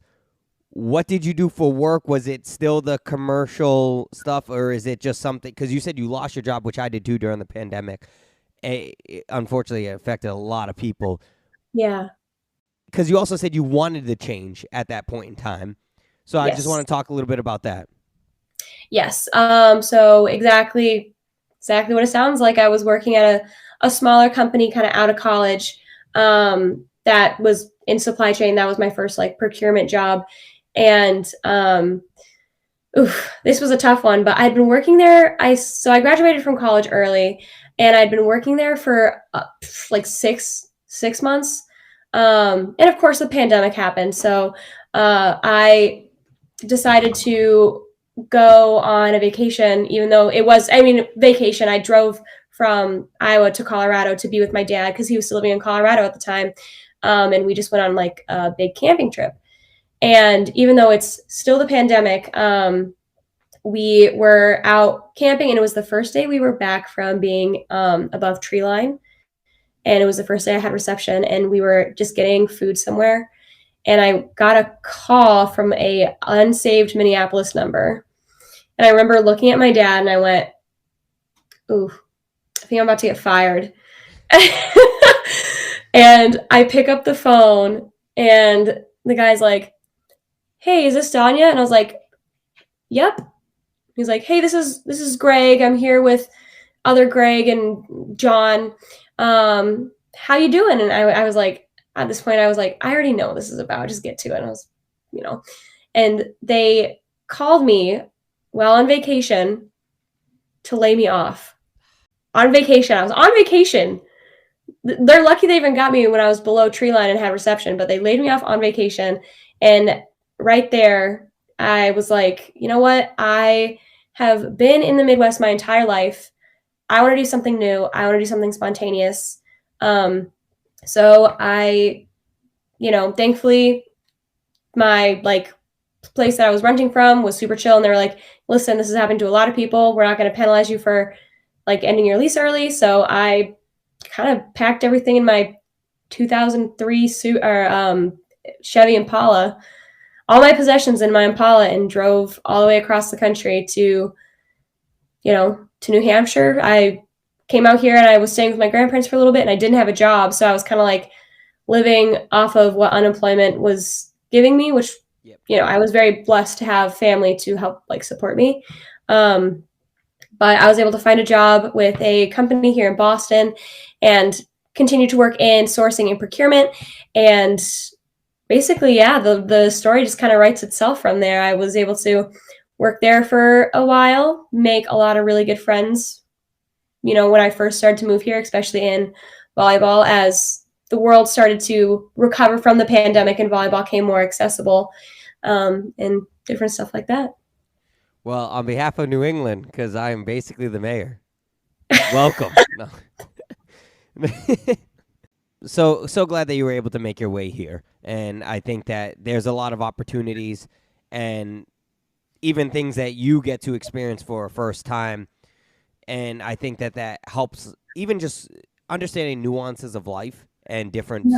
A: what did you do for work? Was it still the commercial stuff, or is it just something? Because you said you lost your job, which I did too during the pandemic. Unfortunately, it affected a lot of people.
B: Yeah.
A: Because you also said you wanted to change at that point in time. So I just want to talk a little bit about that.
B: Yes. So exactly exactly what it sounds like. I was working at a smaller company kind of out of college that was in supply chain. That was my first like procurement job. And this was a tough one, but I'd been working there. So I graduated from college early, and I'd been working there for like six months. And of course, the pandemic happened. So I decided to go on a vacation, even though it was, vacation. I drove from Iowa to Colorado to be with my dad because he was still living in Colorado at the time. And we just went on like a big camping trip. And even though it's still the pandemic, we were out camping, and it was the first day we were back from being above tree line. And it was the first day I had reception, and we were just getting food somewhere. And I got a call from a unsaved Minneapolis number. And I remember looking at my dad, and I went, ooh, I think I'm about to get fired. And I pick up the phone, and the guy's like, hey, is this Danya? And I was like, yep. He's like, hey, this is Greg. I'm here with other Greg and John. How you doing? And I was like, at this point, I was like, I already know what this is about. Just get to it. And I was, and they called me while on vacation to lay me off. On vacation. I was on vacation. They're lucky they even got me when I was below tree line and had reception, but they laid me off on vacation. And right there, I was like, you know what? I have been in the Midwest my entire life. I want to do something new. I want to do something spontaneous. So I, thankfully my like place that I was renting from was super chill. And they were like, listen, this has happened to a lot of people. We're not going to penalize you for like ending your lease early. So I kind of packed everything in my 2003 Chevy Impala, all my possessions in my Impala, and drove all the way across the country to New Hampshire. I came out here and I was staying with my grandparents for a little bit, and I didn't have a job. So I was kind of like living off of what unemployment was giving me, which, I was very blessed to have family to help like support me. But I was able to find a job with a company here in Boston and continue to work in sourcing and procurement. And basically, the story just kind of writes itself from there. I was able to work there for a while, make a lot of really good friends, when I first started to move here, especially in volleyball, as the world started to recover from the pandemic and volleyball came more accessible, and different stuff like that.
A: Well, on behalf of New England, because I am basically the mayor, welcome. No. So glad that you were able to make your way here. And I think that there's a lot of opportunities and even things that you get to experience for a first time. And I think that helps even just understanding nuances of life and different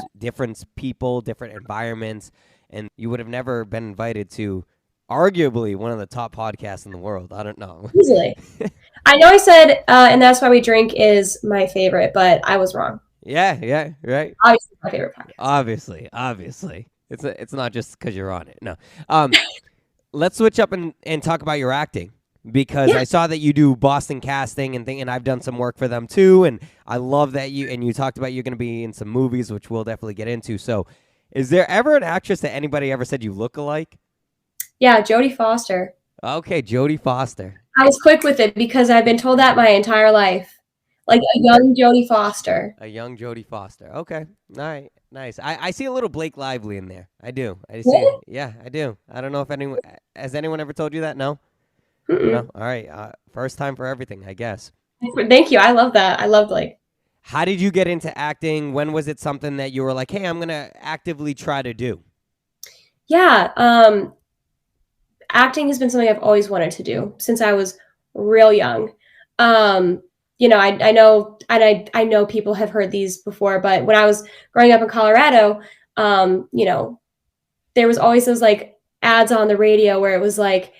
A: people, different environments. And you would have never been invited to arguably one of the top podcasts in the world. I don't know.
B: Easily. I know I said, and That's Why We Drink is my favorite, but I was wrong.
A: Yeah, right.
B: Obviously, my favorite podcast.
A: Obviously. It's not just because you're on it. No. Let's switch up and talk about your acting, because I saw that you do Boston Casting and I've done some work for them too, and I love that you talked about you're going to be in some movies, which we'll definitely get into. So, is there ever an actress that anybody ever said you look alike?
B: Yeah, Jodie Foster.
A: Okay, Jodie Foster.
B: I was quick with it because I've been told that my entire life. Like a young Jodie Foster.
A: A young Jodie Foster. Okay. All right. Nice. I see a little Blake Lively in there. I do. I see.
B: Really?
A: Yeah, I do. I don't know if anyone has ever told you that? No?
B: Mm-mm.
A: No? All right. First time for everything, I guess.
B: Thank you. I love that. I love Blake.
A: How did you get into acting? When was it something that you were like, hey, I'm going to actively try to do?
B: Yeah. Acting has been something I've always wanted to do since I was real young. I know, and I know people have heard these before, but when I was growing up in Colorado, there was always those like ads on the radio where it was like,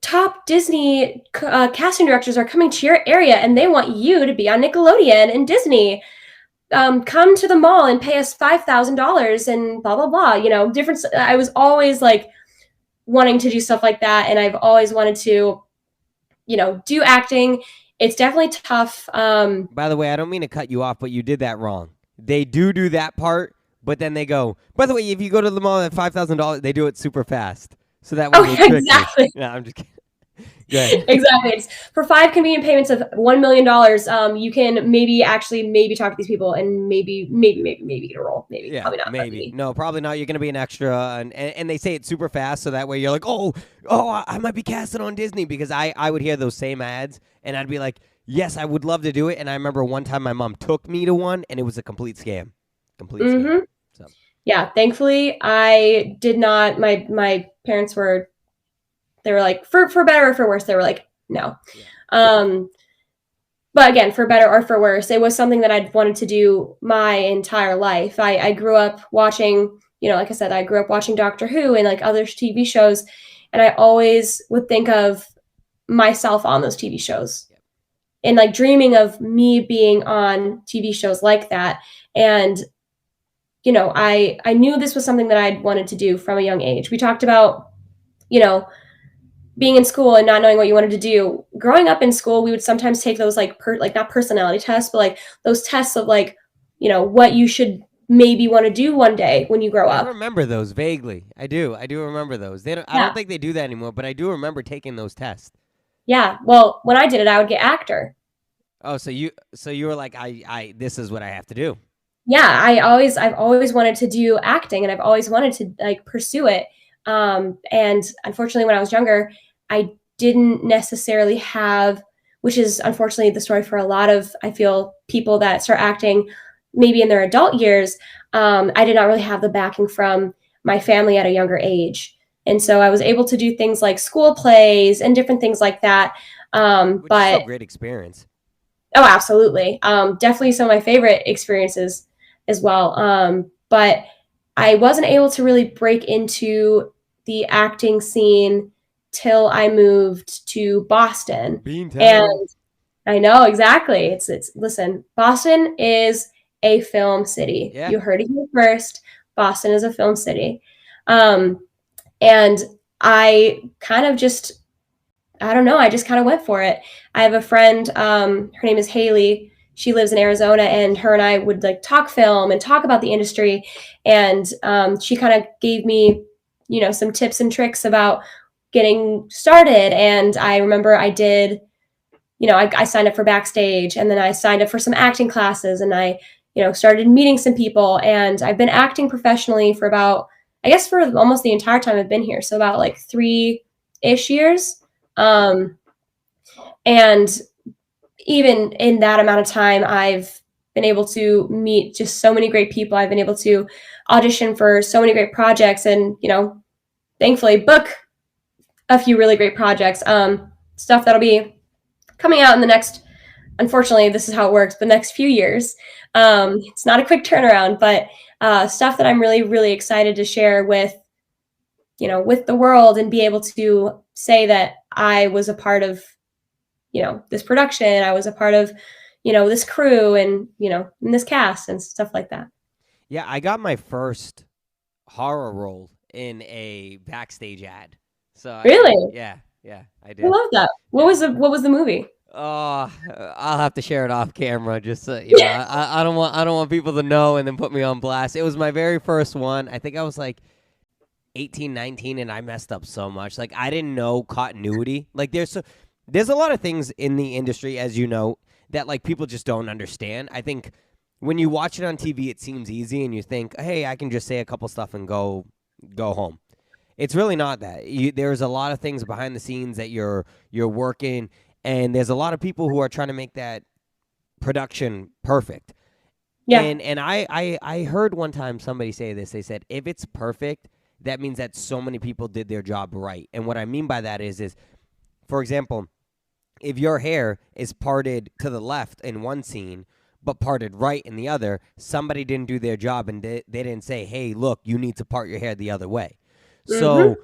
B: top Disney casting directors are coming to your area and they want you to be on Nickelodeon and Disney. Come to the mall and pay us $5,000 and blah, blah, blah, different. I was always like wanting to do stuff like that. And I've always wanted to, do acting. it's definitely tough.
A: By the way, I don't mean to cut you off, but you did that wrong. They do that part, but then they go, by the way, if you go to the mall at $5,000, they do it super fast. So that way
B: Oh,
A: they
B: yeah,
A: trick you.
B: exactly.
A: No, I'm just kidding. Go ahead.
B: Exactly. It's for 5 convenient payments of $1 million. You can maybe talk to these people and maybe get a role. Maybe,
A: Yeah,
B: probably not.
A: maybe. No, probably not. You're going to be an extra. And they say it super fast. So that way you're like, oh, I might be casted on Disney, because I would hear those same ads and I'd be like, yes, I would love to do it. And I remember one time my mom took me to one and it was a complete scam. Scam. So.
B: Yeah, thankfully I did not. My parents were, they were like, for better or for worse, they were like, no. Yeah. But again, for better or for worse, it was something that I'd wanted to do my entire life. I grew up watching, like I said, I grew up watching Doctor Who and like other TV shows, and I always would think of myself on those TV shows and like dreaming of me being on TV shows like that. And, I knew this was something that I'd wanted to do from a young age. We talked about, being in school and not knowing what you wanted to do. Growing up in school, we would sometimes take those like not personality tests, but like those tests of like, what you should maybe want to do one day when you grow up.
A: I remember those vaguely. I do remember those. I don't think they do that anymore, but I do remember taking those tests.
B: Yeah. Well, when I did it, I would get actor.
A: Oh, so you were like, this is what I have to do.
B: Yeah, I've always wanted to do acting, and I've always wanted to like pursue it. And unfortunately, when I was younger, I didn't necessarily have, which is unfortunately the story for a lot of, I feel, people that start acting maybe in their adult years. I did not really have the backing from my family at a younger age. And so I was able to do things like school plays and different things like that.
A: Which is a great experience.
B: Oh, absolutely. Definitely some of my favorite experiences as well. But I wasn't able to really break into the acting scene till I moved to Boston.
A: Beantown.
B: And I know, exactly. It's listen, Boston is a film city.
A: Yeah.
B: You heard it here first. Boston is a film city. And I kind of just, I don't know, I just kind of went for it. I have a friend, her name is Haley. She lives in Arizona, and her and I would like talk film and talk about the industry. And she kind of gave me, some tips and tricks about getting started. And I remember I did, I signed up for Backstage, and then I signed up for some acting classes, and I, started meeting some people. And I've been acting professionally for about, I guess for almost the entire time I've been here. So about like 3-ish years. And even in that amount of time, I've been able to meet just so many great people. I've been able to audition for so many great projects and, thankfully book a few really great projects. Stuff that'll be coming out in the next, unfortunately, this is how it works, the next few years. It's not a quick turnaround, but stuff that I'm really, really excited to share with, with the world, and be able to say that I was a part of, this production. I was a part of, this crew and, in this cast and stuff like that.
A: Yeah, I got my first horror role in a Backstage ad. So
B: really?
A: Yeah, I did.
B: I love that. What was the movie?
A: Oh, I'll have to share it off camera. Just I don't want people to know and then put me on blast. It was my very first one. I think I was like 18, 19, and I messed up so much. Like, I didn't know continuity. Like, there's a lot of things in the industry, as you know, that like people just don't understand. I think when you watch it on TV, it seems easy, and you think, hey, I can just say a couple stuff and go home. It's really not that. There's a lot of things behind the scenes that you're working, and there's a lot of people who are trying to make that production perfect. Yeah. And I heard one time somebody say this. They said, if it's perfect, that means that so many people did their job right. And what I mean by that is, for example, if your hair is parted to the left in one scene, but parted right in the other, somebody didn't do their job, and they didn't say, hey, look, you need to part your hair the other way. Mm-hmm. So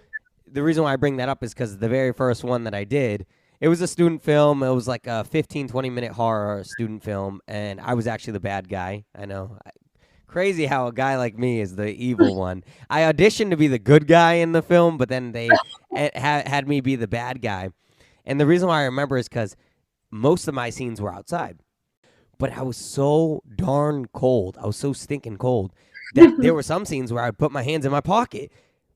A: the reason why I bring that up is because the very first one that I did, it was a student film. It was like a 15, 20-minute horror student film, and I was actually the bad guy. I know. Crazy how a guy like me is the evil one. I auditioned to be the good guy in the film, but then they had me be the bad guy. And the reason why I remember is because most of my scenes were outside. But I was so darn cold. I was so stinking cold that there were some scenes where I'd put my hands in my pocket.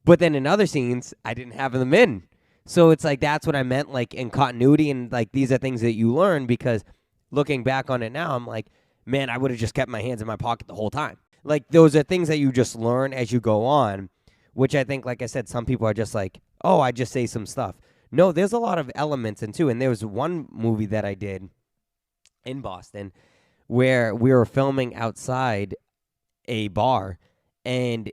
A: But then in other scenes, I didn't have them in. So it's like that's what I meant, like in continuity, and like these are things that you learn, because looking back on it now, I'm like, man, I would have just kept my hands in my pocket the whole time. Like those are things that you just learn as you go on, which I think, like I said, some people are just like, oh, I just say some stuff. No, there's a lot of elements into, and there was one movie that I did in Boston where we were filming outside a bar, and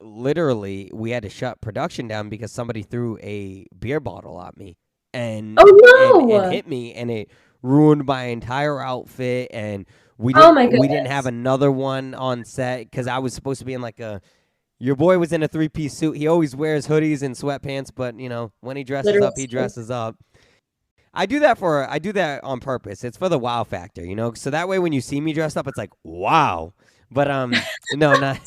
A: literally we had to shut production down because somebody threw a beer bottle at me and
B: Oh
A: and
B: no!
A: hit me, and it ruined my entire outfit. And
B: Oh my
A: we didn't have
B: goodness!
A: another one on set because I was supposed to be in like a your boy was in a 3-piece suit. He always wears hoodies and sweatpants, but when he dresses
B: Literal
A: up, he
B: skin.
A: dresses up. I do that on purpose. It's for the wow factor, so that way when you see me dressed up, it's like wow. But no, not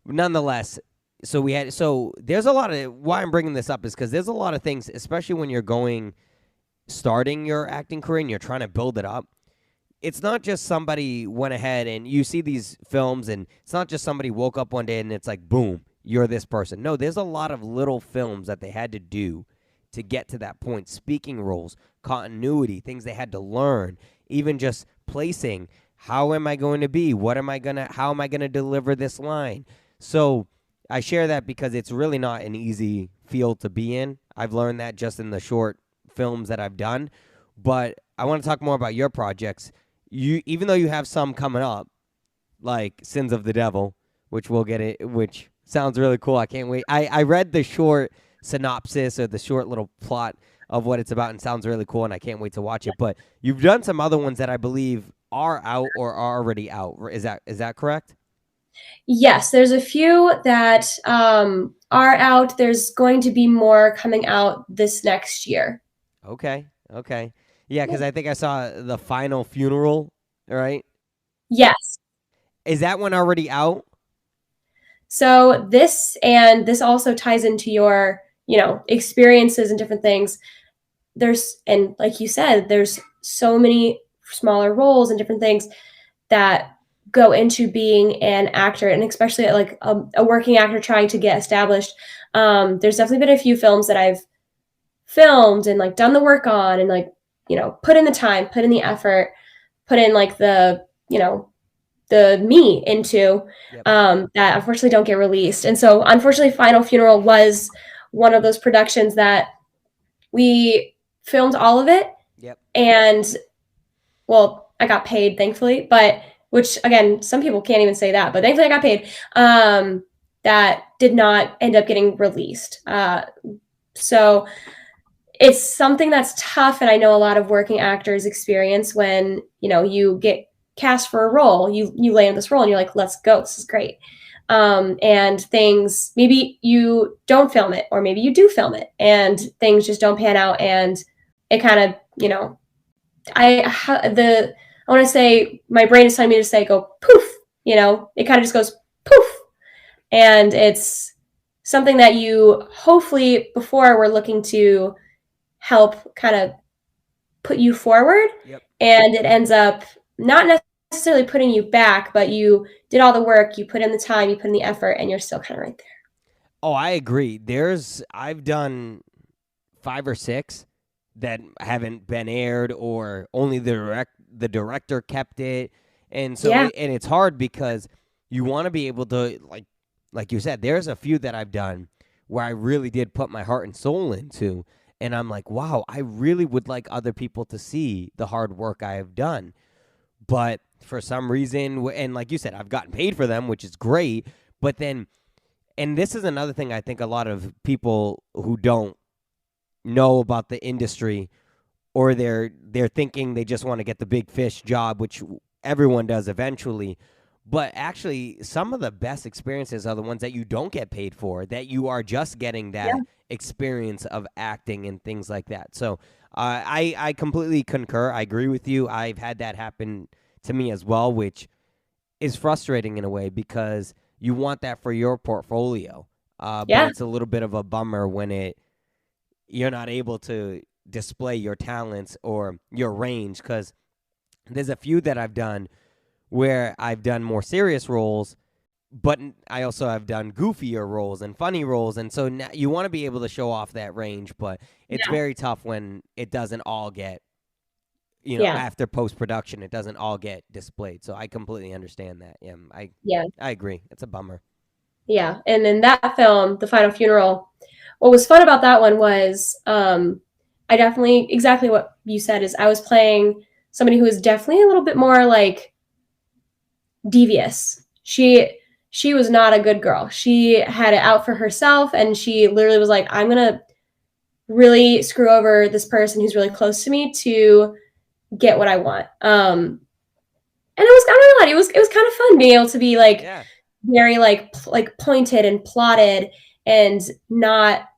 A: nonetheless. So there's a lot of why I'm bringing this up is because there's a lot of things, especially when you're starting your acting career and you're trying to build it up. It's not just somebody went ahead and you see these films, and it's not just somebody woke up one day and it's like boom, you're this person. No, there's a lot of little films that they had to do to get to that point. Speaking roles, continuity, things they had to learn, even just placing. How am I going to be? How am I gonna deliver this line? So I share that because it's really not an easy field to be in. I've learned that just in the short films that I've done. But I want to talk more about your projects. Even though you have some coming up, like Sins of the Devil, which sounds really cool. I can't wait. I read the short synopsis or the short little plot of what it's about, and sounds really cool, and I can't wait to watch it. But you've done some other ones that I believe are out or are already out. Is that correct?
B: Yes, there's a few that are out. There's going to be more coming out this next year.
A: Okay. Okay. Yeah, because I think I saw The Final Funeral, right?
B: Yes.
A: Is that one already out?
B: So this also ties into your, experiences and different things. And like you said, there's so many smaller roles and different things that go into being an actor, and especially like a working actor trying to get established. There's definitely been a few films that I've filmed and like done the work on, and like put in the time, put in the effort, put in like the me into,
A: Yep.
B: that unfortunately don't get released. And so unfortunately Final Funeral was one of those productions that we filmed all of it,
A: Yep.
B: and well, I got paid, thankfully, but which again, some people can't even say that, but thankfully I got paid. That did not end up getting released. So it's something that's tough, and I know a lot of working actors experience when you get cast for a role, you land this role, and you're like, let's go, this is great. And things, maybe you don't film it, or maybe you do film it, and things just don't pan out, and it kind of I want to say my brain is telling me to say go poof. It kind of just goes poof, and it's something that you hopefully before we're looking to help kind of put you forward,
A: Yep.
B: and it ends up not necessarily putting you back, but you did all the work, you put in the time, you put in the effort, and you're still kind of right there.
A: Oh, I agree. I've done 5 or 6 that haven't been aired, or only the director kept it. And so
B: Yeah.
A: and it's hard because you want to be able to, like you said, there's a few that I've done where I really did put my heart and soul into, and I'm like, wow, I really would like other people to see the hard work I have done. But for some reason, and like you said, I've gotten paid for them, which is great. But then, and this is another thing I think a lot of people who don't know about the industry, or they're thinking they just want to get the big fish job, which everyone does eventually. But actually, some of the best experiences are the ones that you don't get paid for, that you are just getting
B: Yeah.
A: that experience of acting and things like that. So I completely concur. I agree with you. I've had that happen to me as well, which is frustrating in a way because you want that for your portfolio. But
B: Yeah.
A: it's a little bit of a bummer when you're not able to display your talents or your range, because there's a few that I've done where I've done more serious roles, but I also have done goofier roles and funny roles. And so now you want to be able to show off that range, but it's
B: Yeah.
A: very tough when it doesn't all get,
B: Yeah.
A: after post-production, it doesn't all get displayed. So I completely understand that. Yeah,
B: Yeah.
A: I agree. It's a bummer.
B: Yeah. And in that film, The Final Funeral, what was fun about that one was I definitely, exactly what you said, is I was playing somebody who was definitely a little bit more like devious. She was not a good girl. She had it out for herself, and she literally was like, I'm gonna really screw over this person who's really close to me to get what I want. And it was, I don't know, it was kind of fun being able to be like
A: Yeah.
B: very like pointed and plotted and not,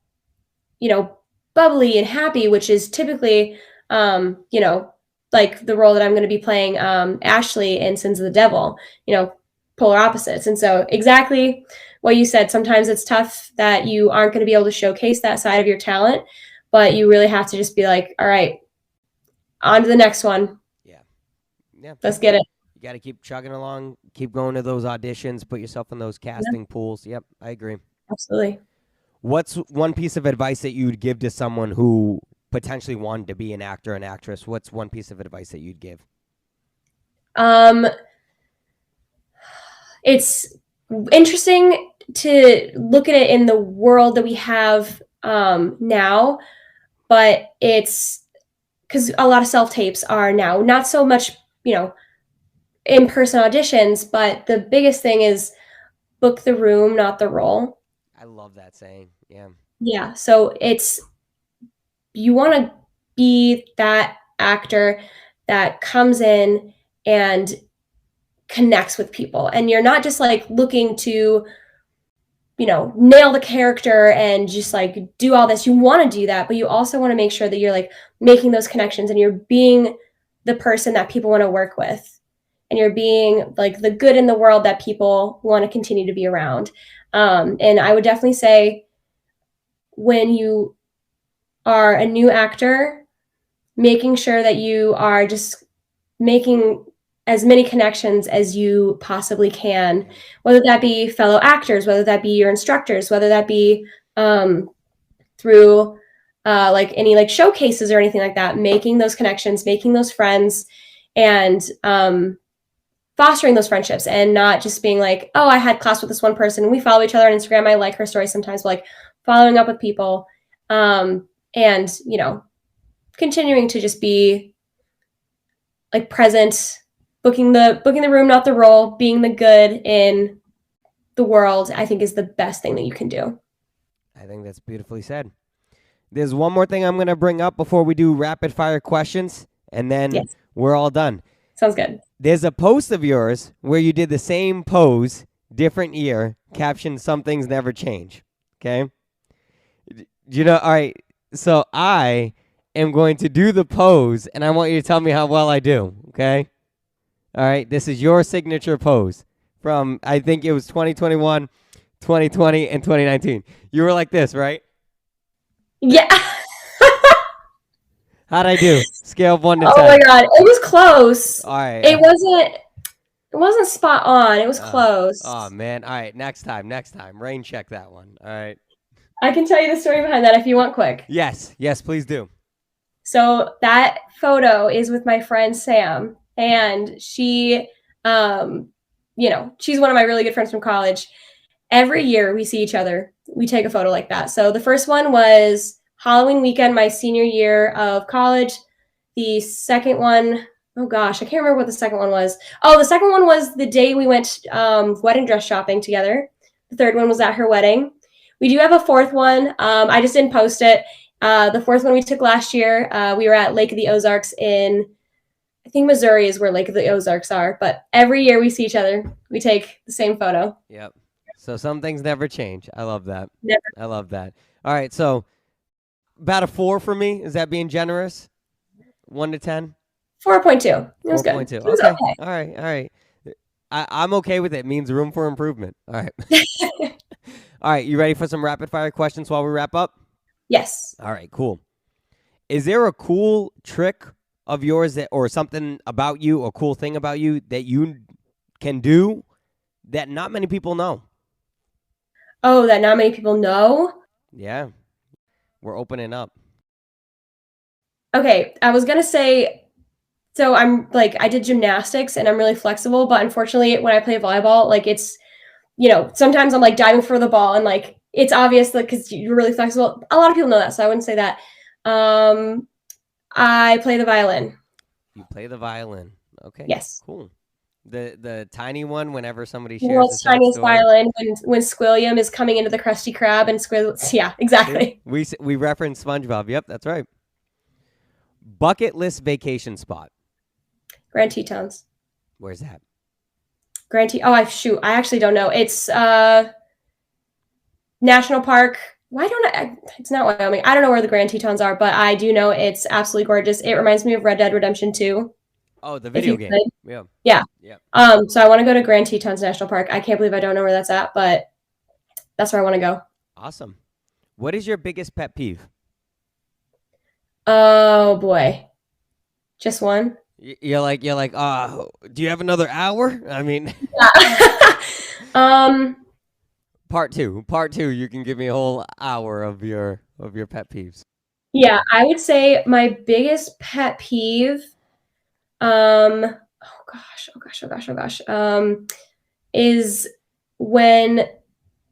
B: you know, bubbly and happy, which is typically, you know, like the role that I'm going to be playing, Ashley in Sins of the Devil, you know, polar opposites. And so exactly what you said, sometimes it's tough that you aren't going to be able to showcase that side of your talent, but you really have to just be like, all right, on to the next one.
A: Yeah. Yeah.
B: Let's get it.
A: You got to keep chugging along, keep going to those auditions, put yourself in those
B: Yeah,
A: casting pools. Yep, I agree.
B: absolutely.
A: What's one piece of advice that you'd give to someone who potentially wanted to be an actor, an actress? What's one piece of advice that you'd give?
B: Um, it's interesting to look at it in the world that we have now, but it's because a lot of self tapes are now not so much, you know, in person auditions, but the biggest thing is book the room, not the role.
A: I love that saying. Yeah.
B: Yeah. So it's, you want to be that actor that comes in and connects with people. And you're not just like looking to, you know, nail the character and just like do all this. You want to do that, but you also want to make sure that you're like making those connections and you're being the person that people want to work with. And you're being like the good in the world that people want to continue to be around. And I would definitely say when you are a new actor, making sure that you are just making as many connections as you possibly can, whether that be fellow actors, whether that be your instructors, whether that be through like any like showcases or anything like that, making those connections, making those friends, and fostering those friendships, and not just being like, oh, I had class with this one person. We follow each other on Instagram. I like her story sometimes, but like following up with people, and, you know, continuing to just be like present, booking the room, not the role, being the good in the world, I think is the best thing that you can do.
A: I think that's beautifully said. There's one more thing I'm going to bring up before we do rapid fire questions, and then
B: Yes.
A: we're all done.
B: Sounds good.
A: There's a post of yours where you did the same pose, different year, captioned "Some things never change." Okay? You know, all right. So I am going to do the pose, and I want you to tell me how well I do. Okay? All right. This is your signature pose from, I think it was 2021, 2020, and 2019. You were like this, right?
B: Yeah.
A: How'd I do? Scale of 1 to 10.
B: Oh my god, it was close.
A: All right.
B: It wasn't spot on. It was close.
A: Oh man. All right. Next time. Rain check that one. All right.
B: I can tell you the story behind that if you want quick.
A: Yes, please do.
B: So that photo is with my friend Sam, and she, you know, she's one of my really good friends from college. Every year we see each other, we take a photo like that. So the first one was Halloween weekend, my senior year of college. The second one, oh gosh, I can't remember what the second one was. Oh, the second one was the day we went wedding dress shopping together. The third one was at her wedding. We do have a fourth one. I just didn't post it. The fourth one we took last year. We were at Lake of the Ozarks in, I think Missouri is where Lake of the Ozarks are. But every year we see each other, we take the same photo.
A: Yep. So some things never change. I love that.
B: Never.
A: I love that. All right. So about a 4 for me. Is that being generous? 1 to 10?
B: 4.2. It was
A: 4.2.
B: good. It was
A: Okay.
B: okay.
A: All right. I'm okay with it. It means room for improvement. All right. All right. You ready for some rapid fire questions while we wrap up?
B: Yes.
A: All right. Cool. Is there a cool trick of yours that, or something about you, a cool thing about you that you can do that not many people know?
B: Oh, that not many people know?
A: Yeah, we're opening up.
B: Okay, I was gonna say, so I'm like, I did gymnastics and I'm really flexible, but unfortunately, when I play volleyball, like it's, sometimes I'm like diving for the ball and like it's obvious that because you're really flexible. A lot of people know that, so I wouldn't say that. I play the violin.
A: You play the violin. Okay,
B: Yes.
A: cool. The tiny one whenever somebody
B: The
A: shares a
B: world's
A: sad
B: tiniest
A: story.
B: violin when Squilliam is coming into the Krusty Krab and Squid. Yeah,
A: See?
B: exactly.
A: We reference SpongeBob. Yep, that's right. Bucket list vacation spot.
B: Grand Tetons.
A: Where's that?
B: Oh, I actually don't know. It's National Park. Why don't I? It's not Wyoming. I don't know where the Grand Tetons are, but I do know it's absolutely gorgeous. It reminds me of Red Dead Redemption 2.
A: Oh, the
B: If
A: video
B: you
A: game.
B: could.
A: Yeah.
B: Yeah.
A: Yeah.
B: So I want to go to Grand Tetons National Park. I can't believe I don't know where that's at, but that's where I want to go.
A: Awesome. What is your biggest pet peeve?
B: Oh boy. Just one?
A: You're like, do you have another hour? I mean,
B: Yeah.
A: part two. You can give me a whole hour of your pet peeves.
B: Yeah, I would say my biggest pet peeve, is when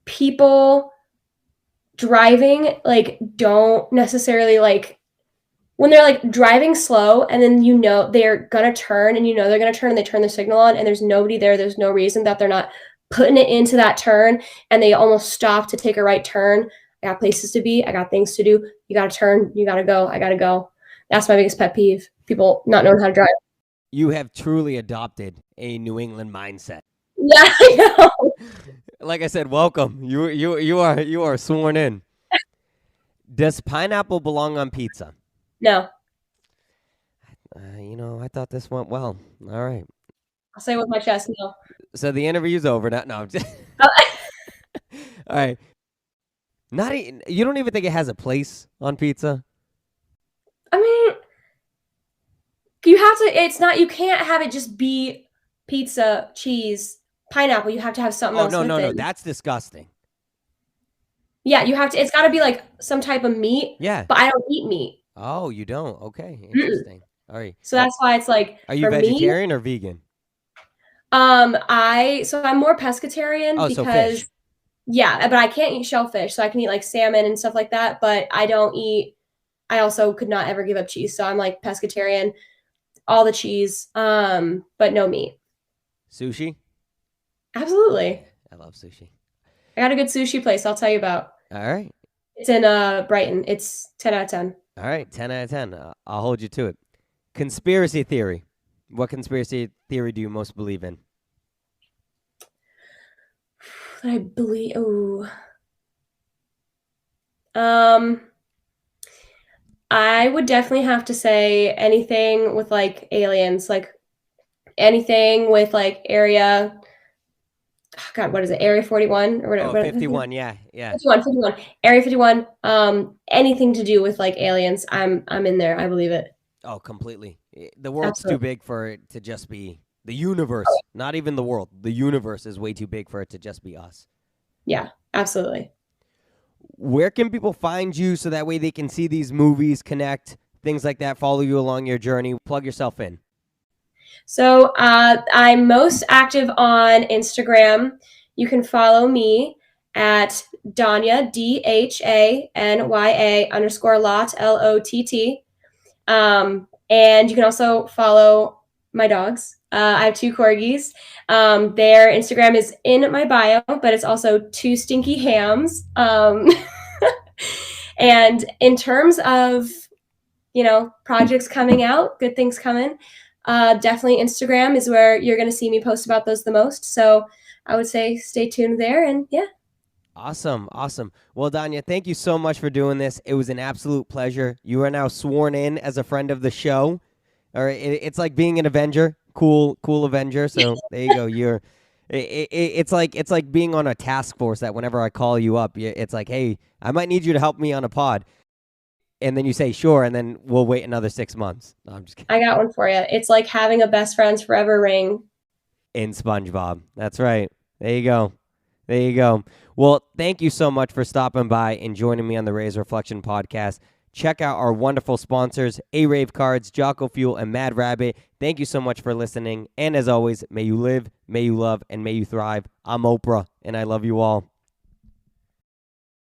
B: people driving like don't necessarily like when they're like driving slow and then they're gonna turn and they're gonna turn and they turn the signal on and there's nobody there. There's no reason that they're not putting it into that turn and they almost stop to take a right turn. I got places to be. I got things to do. You gotta turn. You gotta go. I gotta go. That's my biggest pet peeve. People not knowing how to drive.
A: You have truly adopted a New England mindset.
B: Yeah, I know.
A: Like I said, welcome. You are sworn in. Does pineapple belong on pizza?
B: No.
A: I thought this went well. All right.
B: I'll say it with my chest. No.
A: So the interview's over. No. I'm just...
B: Oh,
A: All right. You don't even think it has a place on pizza?
B: I mean, you have to. It's not. You can't have it just be pizza, cheese, pineapple. You have to have something
A: Oh,
B: else with
A: no.
B: it.
A: That's disgusting.
B: Yeah, you have to. It's got to be like some type of meat.
A: Yeah.
B: But I don't eat meat.
A: Oh, you don't? Okay.
B: Mm-mm.
A: Interesting. All right.
B: So that's why it's like
A: Are you
B: for
A: vegetarian or vegan?
B: I'm more pescatarian
A: Oh, so fish.
B: because yeah, but I can't eat shellfish, so I can eat like salmon and stuff like that. But I also could not ever give up cheese, so I'm like pescatarian, all the cheese, but no meat.
A: Sushi?
B: Absolutely.
A: I love sushi.
B: I got a good sushi place I'll tell you about.
A: All right.
B: It's in Brighton. It's 10 out of 10.
A: All right. 10 out of 10. I'll hold you to it. Conspiracy theory. What conspiracy theory do you most believe in?
B: I believe. Oh. I would definitely have to say anything with like aliens, like anything with like area. Oh God, what is it? Area 41 or whatever.
A: Oh, 51. Yeah.
B: 51. Area 51. Anything to do with like aliens, I'm in there. I believe it.
A: Oh, completely. The world's
B: Absolutely.
A: too big for it to just be the universe. Not even the world. The universe is way too big for it to just be us.
B: Yeah, absolutely.
A: Where can people find you so that way they can see these movies, connect, things like that, follow you along your journey? Plug yourself in.
B: So I'm most active on Instagram. You can follow me at Dhanya, DHANYA _Lott, LOTT. And you can also follow my dogs. I have 2 corgis. Their Instagram is in my bio, but it's also 2 stinky hams. And in terms of, projects coming out, good things coming, definitely Instagram is where you're going to see me post about those the most. So I would say stay tuned there and yeah.
A: Awesome. Well, Dhayna, thank you so much for doing this. It was an absolute pleasure. You are now sworn in as a friend of the show. All right, it's like being an Avenger, cool Avenger. So there you go. It's like being on a task force that whenever I call you up, it's like, hey, I might need you to help me on a pod. and then you say sure, and then we'll wait another 6 months. No, I'm just kidding.
B: I got one for you. It's like having a best friends forever ring.
A: In SpongeBob. That's right. There you go. There you go. Well, thank you so much for stopping by and joining me on the Reyes Reflection podcast. Check out our wonderful sponsors, Arave Cards, Jocko Fuel, and Mad Rabbit. Thank you so much for listening. And as always, may you live, may you love, and may you thrive. I'm Oprah, and I love you all.